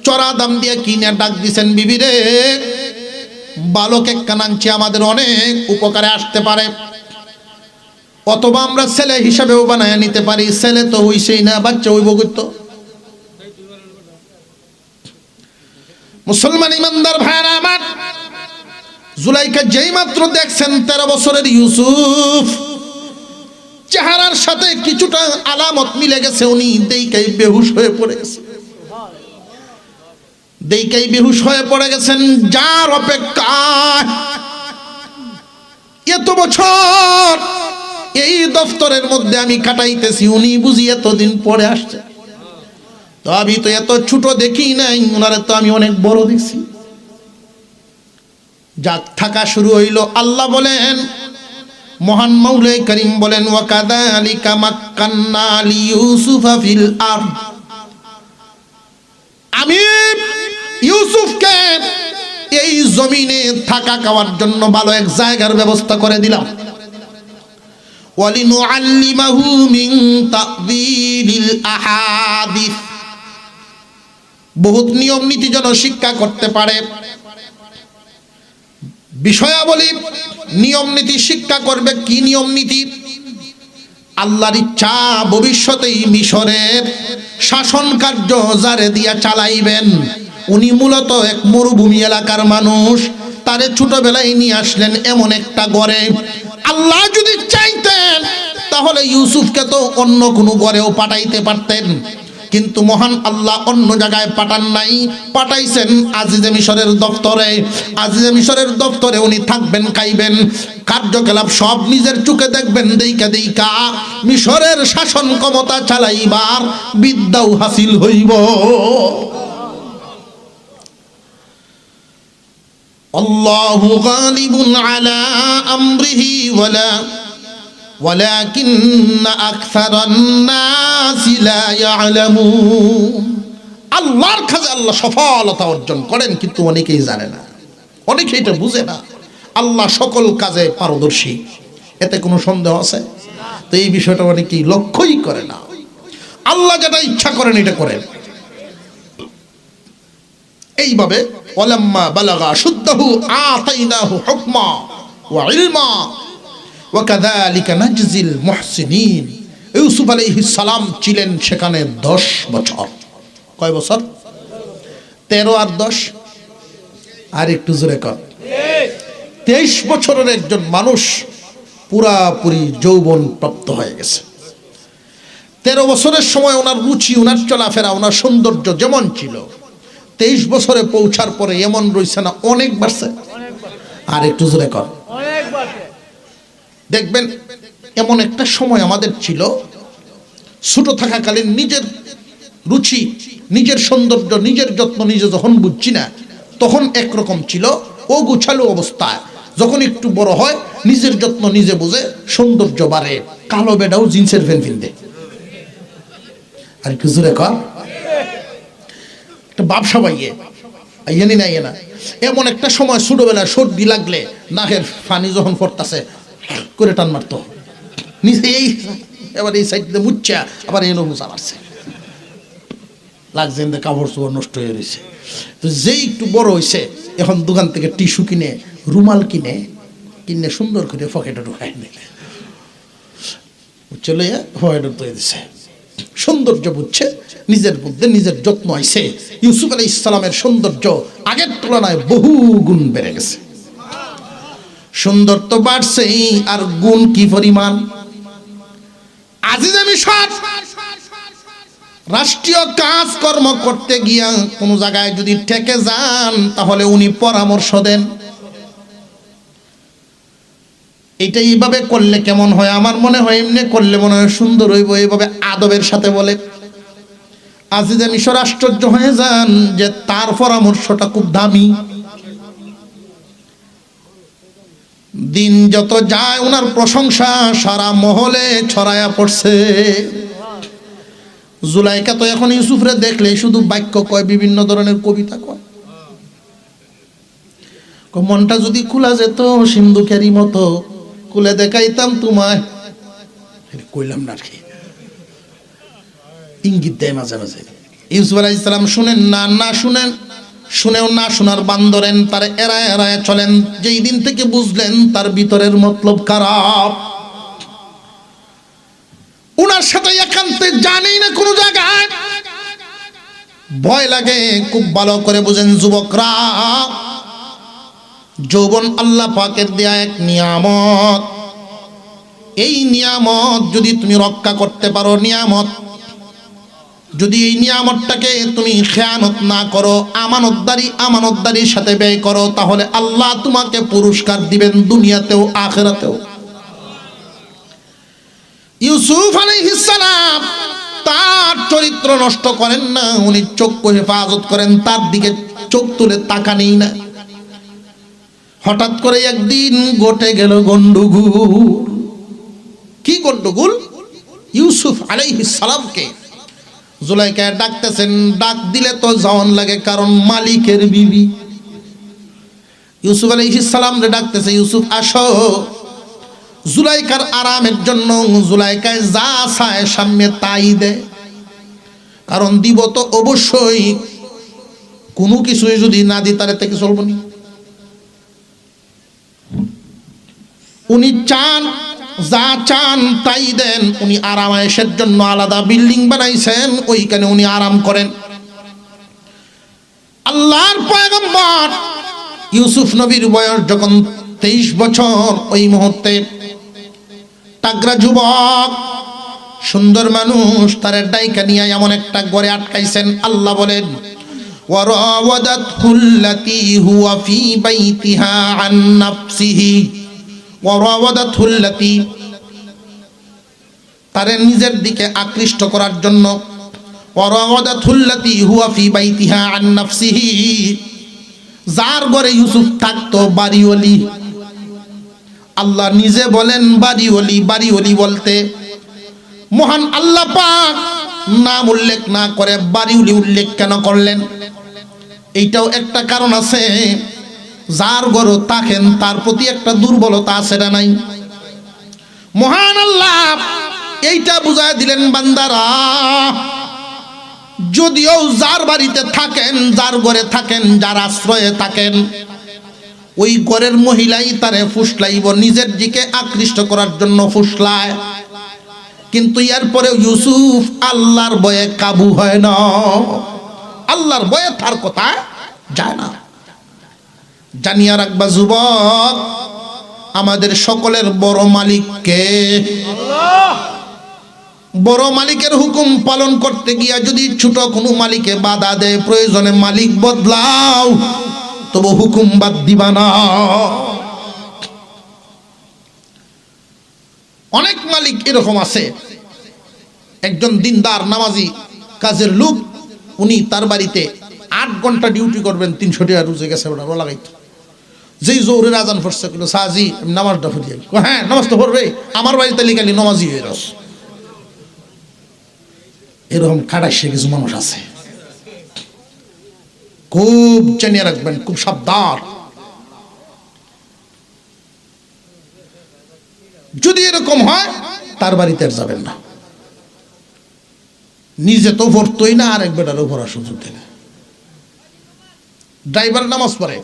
চড়া দাম দিয়ে কিনে ডাক দিছেন, বিবি রে, বালক এক কানাঞ্চি আমাদের অনেক উপকারে আসতে পারে, অথবা আমরা ছেলে হিসাবেও বানায় নিতে পারি। ছেলে তো হইছেই না, বাচ্চা হইব করতো। মুসলমান ইমানদার ভাইরা আমার, জুলাইখা যেই মাত্র দেখছেন 13 বছরের ইউসুফ, চেহারার সাথে কিছুটা আলামত মিলে গেছে, উনি দেইকাই বেহুশ হয়ে পড়ে গেছে, দেইকাই বেহুশ হয়ে পড়ে গেছেন। যার অপেক্ষায় এত বছর এই দফতরের মধ্যে আমি কাটাইতেছি, উনি বুঝি এতদিন পরে আসছে। তো আমি তো এত ছোট দেখি নাই, ওনারে তো আমি অনেক বড় দেখছি। যাক, থাকা শুরু হইল। আল্লাহ বলেন, মহান মাওলাই করিম বলেন, ওয়া কাযালিকা মাক্কান্না লিইউসুফা ফিল আরদ, আমি ইউসুফকে এই জমিনে থাকা খাওয়ার জন্য ভালো এক জায়গার ব্যবস্থা করে দিলাম। ওয়ালিনুআল্লিমাহু মিন তা'বীলিল আহাদিস, বহুত নিয়ম নীতি যেন শিক্ষা করতে পারে, বিষয়াবলী নিয়ম নীতি শিক্ষা করবে। কি নিয়ম নীতি? আল্লাহর ইচ্ছা ভবিষ্যতেই মিশরের শাসন কার্য যারে দিয়া চালাইবেন, উনি মূলত এক মরুভূমি এলাকার মানুষ, তারে ছোটবেলায় নিয়ে আসলেন এমন একটা ঘরে। আল্লাহ যদি চাইতেন তাহলে ইউসুফকে তো অন্য কোনো ঘরেও পাঠাইতে পারতেন, কিন্তু মহান আল্লাহ অন্য জায়গায় পাঠান নাই, পাঠাইছেন আজিজে মিশরের দপ্তরে। আজিজে মিশরের দপ্তরে উনি থাকবেন, খাইবেন, কার্যকলাপ সব নিজের চোখে দেখবেন, দেইকা দেইকা মিশরের শাসন ক্ষমতা চালাইবার বিদ্যাও হাসিল হইব। আল্লাহু গালিবুন আলা আমরিহি ওয়ালাকিন্না আকসারান নাসি লা ইয়ালামুন। আল্লাহর কাছে আল্লাহ সফলতা অর্জন করেন, কিন্তু অনেকেই জানে না, অনেকেই এটা বুঝে না। আল্লাহ সকল কাজে পারদর্শী, এতে কোনো সন্দেহ আছে? তো এই বিষয়টা অনেকেই লক্ষ্যই করে না। আল্লাহ যেটা ইচ্ছা করেন এটা করেন। এইভাবে ওয়ালাম্মা বালাগা শুদ্দাহু আতাইনাহু হুকমা ওয়া ইলমা ওয়া কাযালিকা নাজজিল মুহসিনিন। ইউসুফ আলাইহিস সালাম ছিলেন সেখানে 10 বছর। কয় বছর? 13 আর 10, আর একটু জোরে কর। 23 বছরের একজন মানুষ পুরাপুরি যৌবন প্রাপ্ত হয়ে গেছে। 13 বছরের সময় ওনার রুচি, ওনার চলাফেরা, ওনার সৌন্দর্য যেমন ছিল, 23 বছরে পৌঁছার পরে এমন রয়েছে না, অনেক বাড়ছে। আর একটু জোরে কর। দেখবেন এমন একটা সময় আমাদের ছিল, ছোট থাকাকালীন নিজের রুচি, নিজের সৌন্দর্য, নিজের যত্ন নিজে যখন বুঝছি না, তখন একরকম ছিল, ও গুছালো অবস্থায়। যখন একটু বড় হয়, নিজের যত্ন নিজে বুঝে, সৌন্দর্য বাড়ে, কালো বেডাও জিন্সের প্যান্ট কিনতে। আর একটু জোরে কর। একটা ব্যবসা পাইয়ে আইয়ানি না না, এমন একটা সময় ছোটবেলায় সর্দি লাগলে নাকের পানি যখন পড়তাছে করে টান মারতো নিচে, এই এবার এই সাইড দিয়ে মুচ্ছা, আবার এই নৌচা মারছে, লাগছে কাপড় চোপড় নষ্ট হয়ে রয়েছে। তো যেই একটু বড় হয়েছে, এখন দোকান থেকে টিস্যু কিনে, রুমাল কিনে, কিনে সুন্দর করে পকেটে ঢুকাই নিলে চলে পকেটে তৈরি দিছে। সৌন্দর্য বুঝছে, নিজের মধ্যে নিজের যত্ন আইছে। ইউসুফ আলাইহিস সালামের সৌন্দর্য আগের তুলনায় বহু গুণ বেড়ে গেছে। সুন্দর তো বাড়ছেই, আর গুণ কি পরিমাণ। আজিজে মিশর রাষ্ট্রীয় কাজকর্ম করতে গিয়া কোন জায়গায় যদি ঠেকে যান, তাহলে উনি পরামর্শ দেন, এটা এইভাবে করলে কেমন হয়। আমার মনে হয় এমনি করলে মনে হয় সুন্দর হইব, এইভাবে আদবের সাথে বলে। আজিজে মিশর আশ্চর্য হয়ে যান যে তার পরামর্শটা খুব দামি। দিন যত যায় ওনার প্রশংসা সারা মহলে ছড়ায়া পড়ছে। জুলাইকা তো এখন ইউসুফরে দেখলে শুধু বাক্য কয়, বিভিন্ন ধরনের কবিতা কয়। মনটা যদি খোলা যেত সিন্ধুকেরই মতো, খুলে দেখাইতাম তোমায়। কইলাম না আর কি, ইঙ্গিত দেয় মাঝে মাঝে। ইউসুফ আলাইহিস সালাম শুনেন না, না শুনেন, শুনেও না শোনার বান্দরেন, তার এড়ায় এড়ায় চলেন। যেই দিন থেকে বুঝলেন তার ভিতরের মতলব খারাপ, উনার সাথে একান্তে জানেই না কোনো জায়গায়, ভয় লাগে। খুব ভালো করে বুঝেন যুবকরা, যৌবন আল্লাহ পাকের দেয়া এক নিয়ামত। এই নিয়ামত যদি তুমি রক্ষা করতে পারো, নিয়ামত যদি এই নিয়ামতটাকে তুমি খেয়ানত না করো, আমানতদারির সাথে ব্যয় করো, তাহলে আল্লাহ তোমাকে পুরস্কার দিবেন দুনিয়াতেও আখিরাতেও। ইউসুফ আলাইহিস সালাম তার চরিত্র নষ্ট করেন না, উনি চক্ষু হেফাজত করেন, তার দিকে চোখ তুলে তাকানেই না। হঠাৎ করে একদিন ঘটে গেল গন্ডগোল। কি গন্ডগোল? ইউসুফ আলাইহিস সালামকে জুলাইকা ডাকতেছেন, ডাক দিলে তো যাওয়ান লাগে, কারণ মালিকের বিবি। ইউসুফ আলাইহিস সালাম রে ডাকতেছে, ইউসুফ আসো। জুলাইকার আরামের জন্য জুলাইকায় যা চায় সামনে তাই দেয়, কারণ দিব তো অবশ্যই, কোনো কিছুই যদি না দি তারে থেকে চলব না। উনি চান, যা চান তাই দেন। উনি আরামায়েশের জন্য আলাদা বিল্ডিং বানাইছেন, ওইখানে উনি আরাম করেন। আল্লাহর পয়গম্বর ইউসুফ নবীর বয়স যখন 23 বছর, ওই মুহূর্তে তাগরা যুবক সুন্দর মানুষ তার ডাইকা নিয়ে এমন একটা ঘরে আটকাইছেন। আল্লাহ বলেন, ওয়ারাওয়াদাতুল্লাতী হুয়া ফী বাইতিহা আন নাফসিহি, ওয়ারাওয়াদাতুল্লাতী তারে নিজের দিকে আকৃষ্ট করার জন্য, ওয়ারাওয়াদাতুল্লাতী হুয়া ফী বাইতিহা আন নাফসিহি, যার ঘরে ইউসুফ থাকতো বাড়িওয়ালি। আল্লাহ নিজে বলেন বাড়িওয়ালি। বাড়িওয়ালি বলতে মহান আল্লাহ পাক নাম উল্লেখ না করে বাড়িওয়ালি উল্লেখ কেন করলেন? এইটাও একটা কারণ আছে। যার ঘরে থাকেন তার প্রতি একটা দুর্বলতা আছে না নাই? মহান আল্লাহ এইটা বুঝায় দিলেন, বান্দারা যদিও যার বাড়িতে থাকেন, যার ঘরে থাকেন, যার আশ্রয়ে থাকেন, ওই ঘরের মহিলাই তারে ফুসলাইব, নিজের দিকে আকৃষ্ট করার জন্য ফুসলায়। কিন্তু এরপরে ইউসুফ আল্লাহর ভয়ে কাবু হয় না, আল্লাহর ভয়ে তার কথা যায় না। জানিয়া রাখবা যুবক, আমাদের সকলের বড় মালিক কে? আল্লাহ। বড় মালিকের হুকুম পালন করতে গিয়া যদি ছোট কোনো মালিকে বাধা দেয়, প্রয়োজনে মালিক বদলাও, তবু হুকুম বাদ দিবা না। অনেক মালিক এরকম আছে, একজন দিনদার নামাজি কাজের লোক, উনি তার বাড়িতে 8 ঘন্টা ডিউটি করবেন, 300 টাকা রোজে গেছে ওটা লাগাইতো। যেই জোহরের আজান পড়ছে, কিন্তু সাজি নামাজটা পড়িয়ে, হ্যাঁ নামাজ তো পড়বে, আমার বাড়িতে লিখালি নামাজি হয়ে রস। এরকম কাটাইছে কিছু মানুষ আছে, খুব জানিয়ে রাখবেন, খুব সাবধান। যদি এরকম হয় তার বাড়িতে আর যাবেন না। নিজে তো পড়তোই না, আরেক বেটারও পড়ার সুযোগ দেয় না। ড্রাইভার নামাজ পড়ে,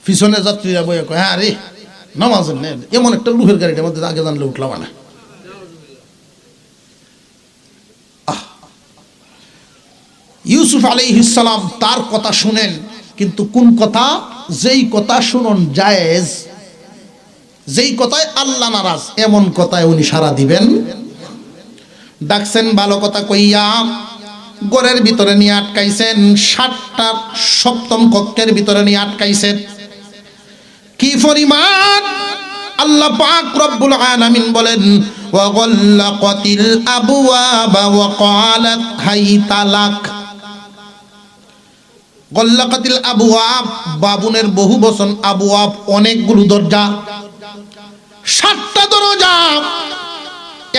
পিছনে যাত্রীরা বইয়া কয়, হ্যাঁ রে নামাজের নেই, এমন একটা লুহের গাড়িটার মধ্যে আগে জানলে উঠলাম না। ইউসুফ আলাইহিস সালাম তার কথা শুনেন, কিন্তু কোন কথা? যেই কথা শুনন জায়েজ, যেই কথায় আল্লাহ নারাজ, এমন কথায় উনি সাড়া দিবেন। ডাকছেন ভালো কথা কইয়া, ঘরের ভিতরে নিয়ে আটকাইছেন, 7টা সপ্তম কক্ষের ভিতরে নিয়ে আটকাইছেন। কি পরিমাণ! আল্লাহ পাক রব্বুল আলামিন বলেন, ওয়া গাল্লাকাতিল আবওয়াবা ওয়া ক্বালাত হাইতা লাক। গল্লাকাতিল আবওয়াব, বাবুনের বহু বচন, আবওয়াব অনেকগুলো দরজা, 7টা দরজা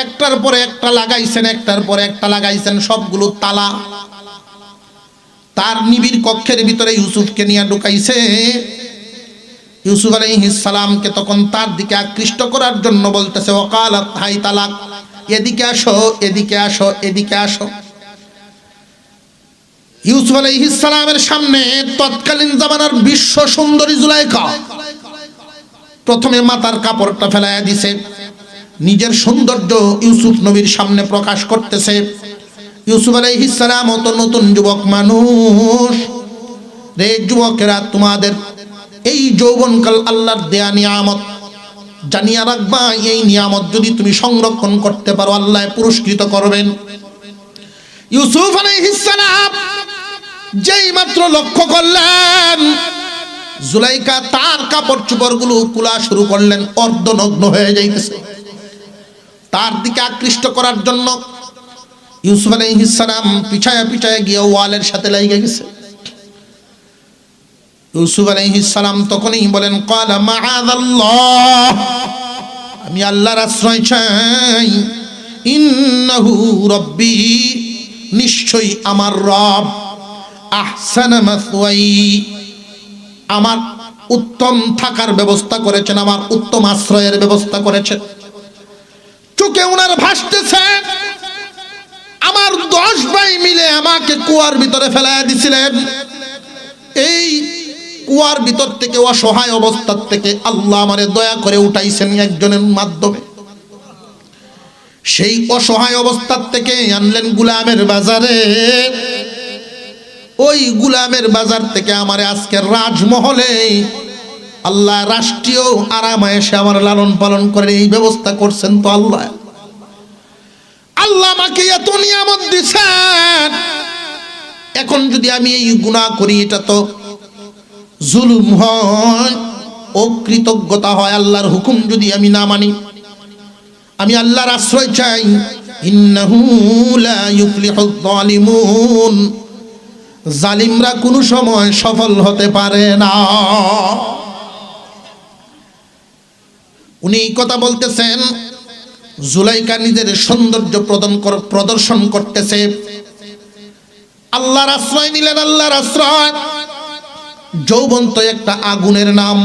একটার পরে একটা লাগাইছেন, একটার পরে একটা লাগাইছেন, সবগুলো তালা। তার নিবিড় কক্ষের ভিতরে ইউসুফকে নিয়ে ঢুকাইছে। ইউসুফ আলাইহিস সালামকে তখন তার দিকে আকৃষ্ট করার জন্য বলতেছে, ওয়াকালাত হাই তালাক, এদিকে আসো, এদিকে আসো, এদিকে আসো। ইউসুফ আলাইহিস সালামের সামনে তৎকালীন জামানার বিশ্ব সুন্দরী জুলাইখা প্রথমে মাথার কাপড়টা ফেলাইয়া দিছে, নিজের সৌন্দর্য ইউসুফ নবীর সামনে প্রকাশ করতেছে। ইউসুফ আলাইহিস সালাম তো নতুন যুবক মানুষ। রে যুবকেরা, তোমাদের এই যৌবনকাল আল্লাহর দেয়া নিয়ামত, জানিয়া রাখবা এই নিয়ামত যদি তুমি সংরক্ষণ করতে পারো আল্লাহ পুরস্কৃত করবেন। ইউসুফ আলাইহিস সালাম যেই মাত্র লক্ষ্য করলেন জুলাইখা তার কাপড় চোপড়গুলো খোলা শুরু করলেন, অর্ধনগ্ন হয়ে যাইতেছে। তার দিকে আকৃষ্ট করার জন্য ইউসুফ আলাইহিস সালাম পিছায়া পিছায়া গিয়ে ওয়ালের সাথে লাগিয়ে গেছে। ইউসুফ আলাইহিস সালাম তখনই বলেন, ক্বালা মাআযাল্লাহ, আমি আল্লাহর আশ্রয় চাই। ইন্নাহু রাব্বি, নিশ্চয়ই আমার রব। আহসানা মাসওয়াই, আমার উত্তম থাকার ব্যবস্থা করেছেন, আমার উত্তম আশ্রয়ের ব্যবস্থা করেছেন। চোখে ওনার ভাসতেছে, আমার 10 ভাই মিলে আমাকে কুয়ার ভিতরে ফেলাইয়া দিছিলেন। এই কুয়ার ভিতর থেকে, অসহায় অবস্থা থেকে আল্লাহ আমারে দয়া করে উঠাইছেন একজনের মাধ্যমে। সেই অসহায় অবস্থা থেকে আনলেন গুলামের বাজারে। ওই গুলামের বাজার থেকে আমারে আজকে রাজমহলে আল্লাহ রাষ্ট্রীয় আরামে এসে আমার লালন পালন করে এই ব্যবস্থা করছেন। তো আল্লাহ আমাকে এত নিয়ামত দিচ্ছেন, এখন যদি আমি এই গুনাহ করি এটা তো জুলুম হয়, অকৃতজ্ঞতা হয়। আল্লাহর হুকুম যদি আমি না মানি, আমি আল্লাহর আশ্রয় চাই। ইন্নাহু লা ইউফলিহুয যালিমুন, জালিমরা কোনো সময় সফল হতে পারে না। উনি এই কথা বলতেছেন, জুলাইখা নিজের সৌন্দর্য প্রদর্শন করতেছে। আল্লাহর আশ্রয় নিলেন, আল্লাহর আশ্রয়। যৌবন তো একটা আগুনের নাম,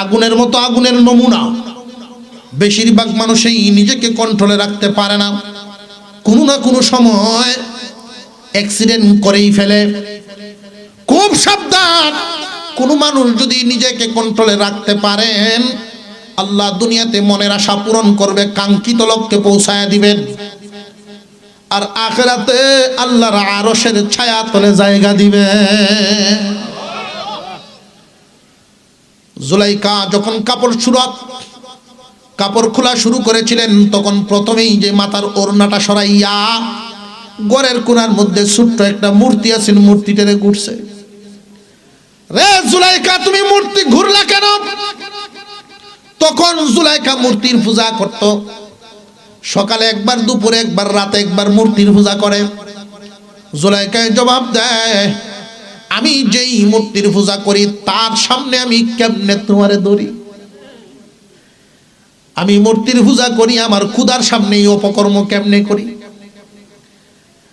আগুনের মতো আগুনের নমুনা। বেশিরভাগ মানুষই নিজেকে কন্ট্রোলে রাখতে পারে না, কোনো না কোনো সময় অ্যাক্সিডেন্ট করেই ফেলে। খুব সাবধান, কোনো মানুষ যদি নিজেকে কন্ট্রোলে রাখতে পারেন, আল্লাহ দুনিয়াতে মনের আশা পূরণ করবে, কাঙ্ক্ষিত লক্ষ্যে পৌঁছায় দিবেন। আর আখিরাতে আল্লাহর আরশের ছায়া তলে জায়গা দিবে। জুলাইখা যখন কাপড় খোলা শুরু করেছিলেন, তখন প্রথমেই যে মাথার ওড়নাটা সরাইয়া ঘরের কোণার মধ্যে ছোট্ট একটা মূর্তি আছে, মূর্তিটারে ঘুরছে। রে জুলাইখা, তুমি মূর্তি ঘুরলা কেন? তখন জুলাইখা মূর্তির পূজা করত। সকালে একবার, দুপুরে একবার, রাতে একবার মূর্তির পূজা করে। জুলাইখায় জবাব দেয়, আমি যেই মূর্তির পূজা করি তার সামনে আমি কেমনে তোমারে ধরি? আমি মূর্তির পূজা করি, আমার ক্ষুধার সামনে এই অপকর্ম কেমনে করি?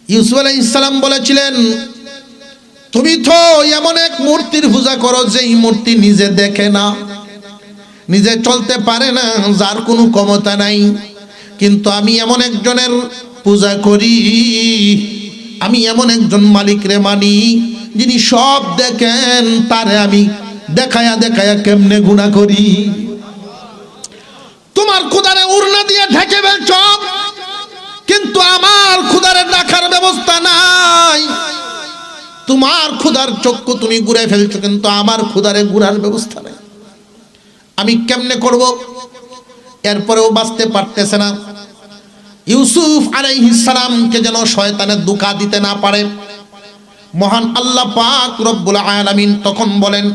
ইউসুফ আলাইহিস সালাম বলেছিলেন, তুমি তো এমন এক মূর্তির পূজা করো যেই মূর্তি নিজে দেখে না, নিজে চলতে পারে না, যার কোনো ক্ষমতা নাই। কিন্তু আমি এমন একজনের পূজা করি, আমি এমন একজন মালিক রে মানি, যিনি সব দেখেন, তারে আমি দেখায়া দেখায়া কেমনে গুনাহ করি। তোমার ক্ষুধারে উড়না দিয়ে ঢেকে ফেলছ, কিন্তু আমার ক্ষুধারে দেখার ব্যবস্থা নাই। তোমার ক্ষুধার চক্ষু তুমি ঘুরে ফেলছো, কিন্তু আমার ক্ষুধারে ঘুরার ব্যবস্থা নাই। আমি কেমনে করব? এরপরেও বাঁচতে পারতেছে না। ইউসুফ আলাইহিস সালামকে যেন শয়তানে ধোঁকা দিতে না পারে। মহান আল্লাহ পাক রব্বুল আলামিন তখন বলেন,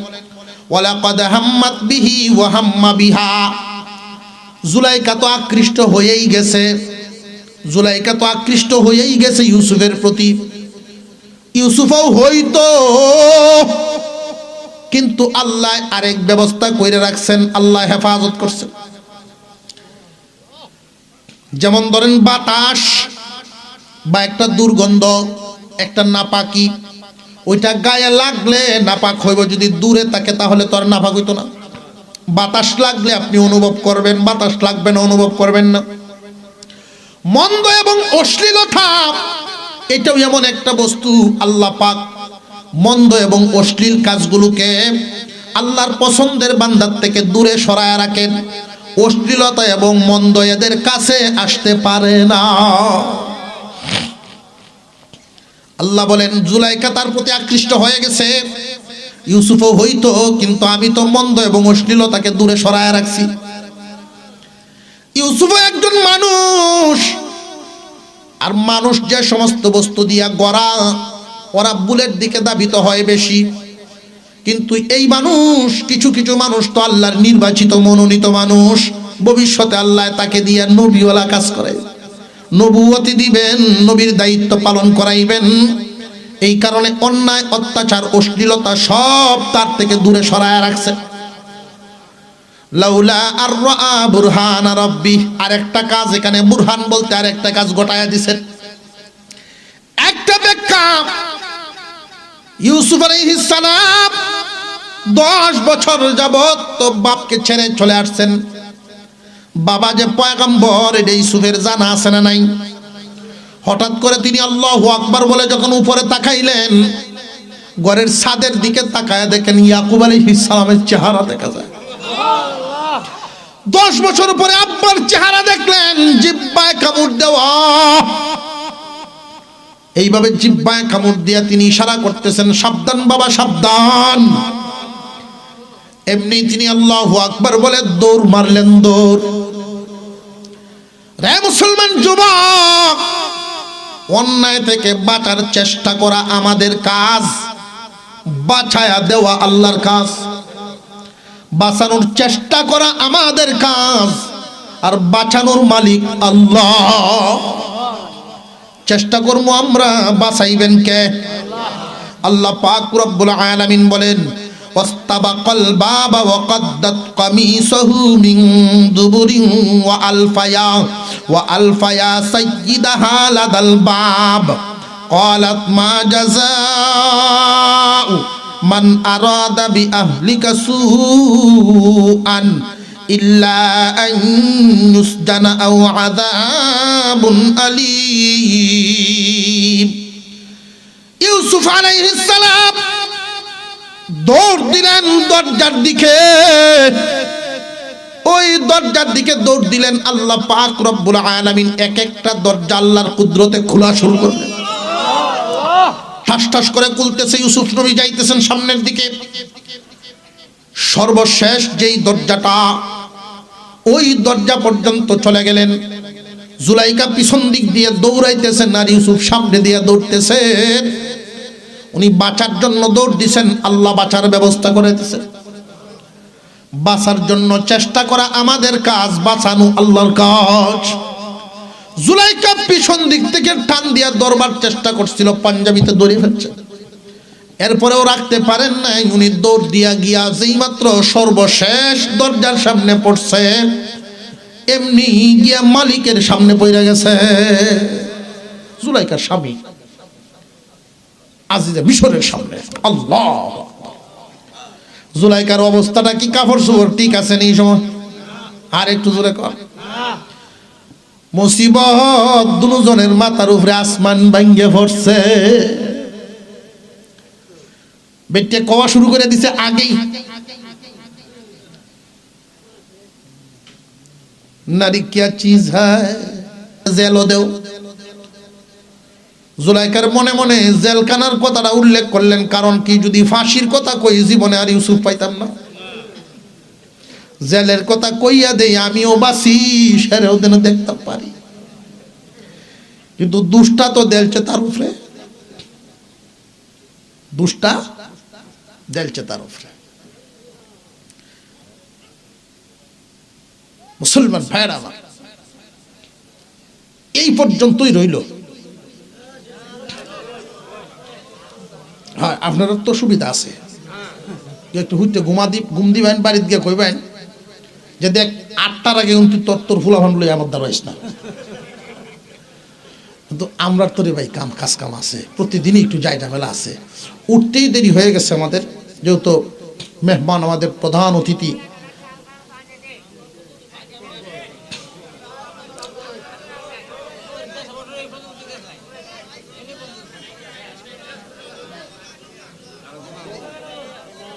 ওয়ালাকাদ হাম্মাত বিহি ওয়া হাম্মা বিহা। জুলাইখা তো আকৃষ্ট হয়েই গেছে, জুলাইখা তো আকৃষ্ট হয়েই গেছে ইউসুফের প্রতি। ইউসুফও হইতো, কিন্তু আল্লাহ আরেক ব্যবস্থা করে রাখছেন, আল্লাহ হেফাজত করছেন। যেমন ধরেন বাতাস বা একটা দুর্গন্ধ, একটা নাপাকি, ওইটা গায়ে লাগলে নাপাক হইব। যদি দূরে থাকে তাহলে তো আর নাপাক হইতো না। বাতাস লাগলে আপনি অনুভব করবেন, বাতাস লাগবে না অনুভব করবেন না। মন্দ এবং অশ্লীলতা এটাও এমন একটা বস্তু, আল্লাহ পাক মন্দ এবং অশ্লীল কাজগুলোকে আল্লাহর পছন্দের বান্দার থেকে দূরে সরায় রাখেন। অশ্লীলতা এবং মন্দ এদের কাছে আসতে পারে না। আল্লাহ বলেন, জুলাইখা তার প্রতি আকৃষ্ট হয়ে গেছে, ইউসুফও হইতো, কিন্তু আমি তো মন্দ এবং অশ্লীলতাকে দূরে সরায় রাখছি। ইউসুফও একজন মানুষ, আর মানুষ যে সমস্ত বস্তু দিয়া গড়া, ওরা ভুলের দিকে ধাবিত হয় বেশি। কিন্তু এই মানুষ, কিছু কিছু মানুষ তো আল্লাহর নির্বাচিত মনোনীত মানুষ, ভবিষ্যতে আল্লাহ তাকে দিয়ে নবীওয়ালা কাজ করাই, নবুয়তি দিবেন, নবীর দায়িত্ব পালন করাইবেন। এই কারণে অন্যায়, অত্যাচার, অশ্লীলতা সব তার থেকে দূরে সরায় রাখছে। লাউলা আর রাআ বুরহান রাব্বি, আরেকটা কাজ এখানে বুরহান বলতে আরেকটা কাজ ঘটায়া দিছেন। একটা ব্যাখ্যা, ইউসুফ আলাইহিস সালাম 10 বছর যাবত তো বাপকে ছেড়ে চলে আসছেন। বাবা যে পয়গম্বর এটা ইউসুফের জানা আছে না নাই? হঠাৎ করে তিনি আল্লাহু আকবার বলে যখন উপরে তাকাইলেন, ঘরের ছাদের দিকে তাকায় দেখেন ইয়াকুব আলাইহিস সালামের চেহারা দেখা যায়। 10 বছর পরে আব্বার চেহারা দেখলেন, জিহ্বায় কামড় দেওয়া। এইভাবে জিহ্বায় কামড় দিয়া তিনি ইশারা করতেছেন, সাবধান বাবা সাবধান। এমনি তিনি আল্লাহু আকবার বলে দৌড় মারলেন, দৌড়। রে মুসলমান যুবক, অন্যায় থেকে বাঁচার চেষ্টা করা আমাদের কাজ, বাঁচায়া দেওয়া আল্লাহর কাজ। বাঁচানোর চেষ্টা করা আমাদের কাজ, আর বাঁচানোর মালিক আল্লাহ। চেষ্টা করবো আমরা, বাঁচাইবেন কে? আল্লাহ পাক রব্বুল আলামিন বলেন, ওয়াস্তাবাকাল বাবা ওয়া কাদ্দাত কামিসাহু মিন দুবুরিন ওয়া আলফায়া সাইয়্যিদাহা লাদাল বাব ক্বালাত মা জাযাউ মান আরাদা বি আহলিকা সুআন ইল্লা আন ইউসজানা আও আযাবুন আলীম। ইউসুফ আলাইহিস সালাম দৌড় দিলেন দরজার দিকে, ওই দরজার দিকে দৌড় দিলেন। আল্লাহ পাক রব্বুল আলামিন এক একটা দরজা আল্লাহর কুদরতে খোলা শুরু করলেন। ঠাস ঠাস করে খুলতেছে, ইউসুফ নবী যাইতেছেন সামনের দিকে। সর্বশেষ যেই দরজাটা, ওই দরজা পর্যন্ত চলে গেলেন। জুলাইখা পিছন দিক দিয়ে দৌড়াইতেছেন, আর ইউসুফ সামনে দিয়ে দৌড়তেছেন। উনি বাঁচার জন্য দৌড় দিছেন, আল্লাহ বাঁচার ব্যবস্থা করে দিয়েছেন। বাঁচার জন্য চেষ্টা করা আমাদের কাজ, বাঁচানো আল্লাহর কাজ। জুলাইখা পিছন দিক থেকে টান দিয়া দরবার চেষ্টা করছিল, পাঞ্জাবিতে দড়ি ফেলছে, এরপরেও রাখতে পারেন নাই। উনি দৌড় দিয়া গিয়া যেই মাত্র সর্বশেষ দরজার সামনে পড়ছে, এমনি গিয়া মালিকের সামনে পড়ে গেছে। জুলাইখার স্বামী আজিজে মিশরের সামনে। আল্লাহ, জুলাইখার অবস্থাটা কি কাপড় চোপড় ঠিক আছে এই সময়? আর একটু জোরে কর। মুসিবত দুজনের মাথার উপরে আসমান ভাঙ্গে পড়ছে। বেটে কওয়া শুরু করে দিছে আগেই, নারী কিয়া চিজ হ্যায়, জেলও দেও। জুলাইখার মনে মনে জেলখানার কথাটা উল্লেখ করলেন, কারণ কি, যদি ফাঁসির কথা কই জীবনে আর ইউসুফ পাইতাম না। জেলের কথা কইয়া দেই, আমিও বাঁচি, সেরেও যেন দেখতে পারি। কিন্তু দুষ্টা তো দেলছে তার উপরে, দুষ্টা দেলছে তার উপরে। মুসলমান ভাইরা আমার, এই পর্যন্তই রইল। হ্যাঁ, আপনার তো সুবিধা আছে, একটু হুইতে ঘুম দিবেন, বাড়িতে গিয়ে কইবেন যে দেখ 8টার আগে কিন্তু তোর ফুলাফান লই আমার দ্বারা না। কিন্তু আমরা তো রে ভাই কাজ কাম আছে, প্রতিদিনই একটু জায়গা মেলা আছে, উঠতেই দেরি হয়ে গেছে আমাদের, যেহেতু মেহমান আমাদের প্রধান অতিথি।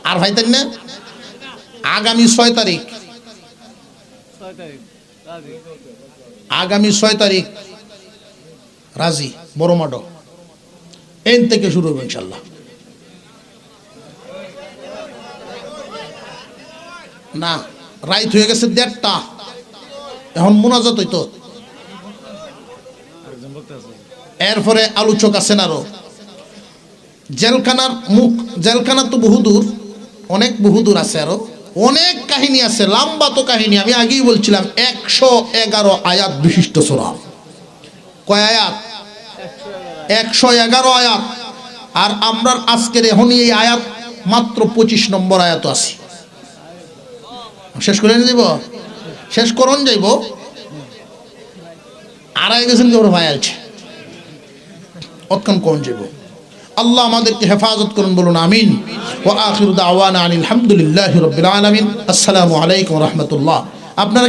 আর ভাই তাই না, আগামী 6 তারিখ, আগামী 6 তারিখ রাজি বড়মাডো, এন থেকে শুরু হবে ইনশাল্লাহ। না, রাইত হয়ে গেছে 1:30, এখন মুনাজাত হইতো, এরপরে আলোচক আছেন আরো। জেলখানার মুখ, জেলখানা তো বহুদূর, অনেক বহুদূর আছে, আরো অনেক কাহিনী আছে, লম্বা তো কাহিনী। আমি আগেই বলছিলাম 111 আয়াত বিশিষ্ট সূরা। কয় আয়াত? 111 আয়াত। আর আমরা আজকের এখনই এই আয়াত মাত্র 25 নম্বর আয়াত আছি। শেষ করে দিব, শেষ করন যাইব, আড়াই গেছেন কেউ ভাই আছে, অতক্ষণ কোন যাইব। আল্লাহ আমাদেরকে হেফাজত করুন, বলুন আমিন। ওয়া আখিরু দাওয়ানা আনিল হামদুলিল্লাহি রাব্বিল আলামিন। আসসালামু আলাইকুম ওয়া রাহমাতুল্লাহ। আপনারা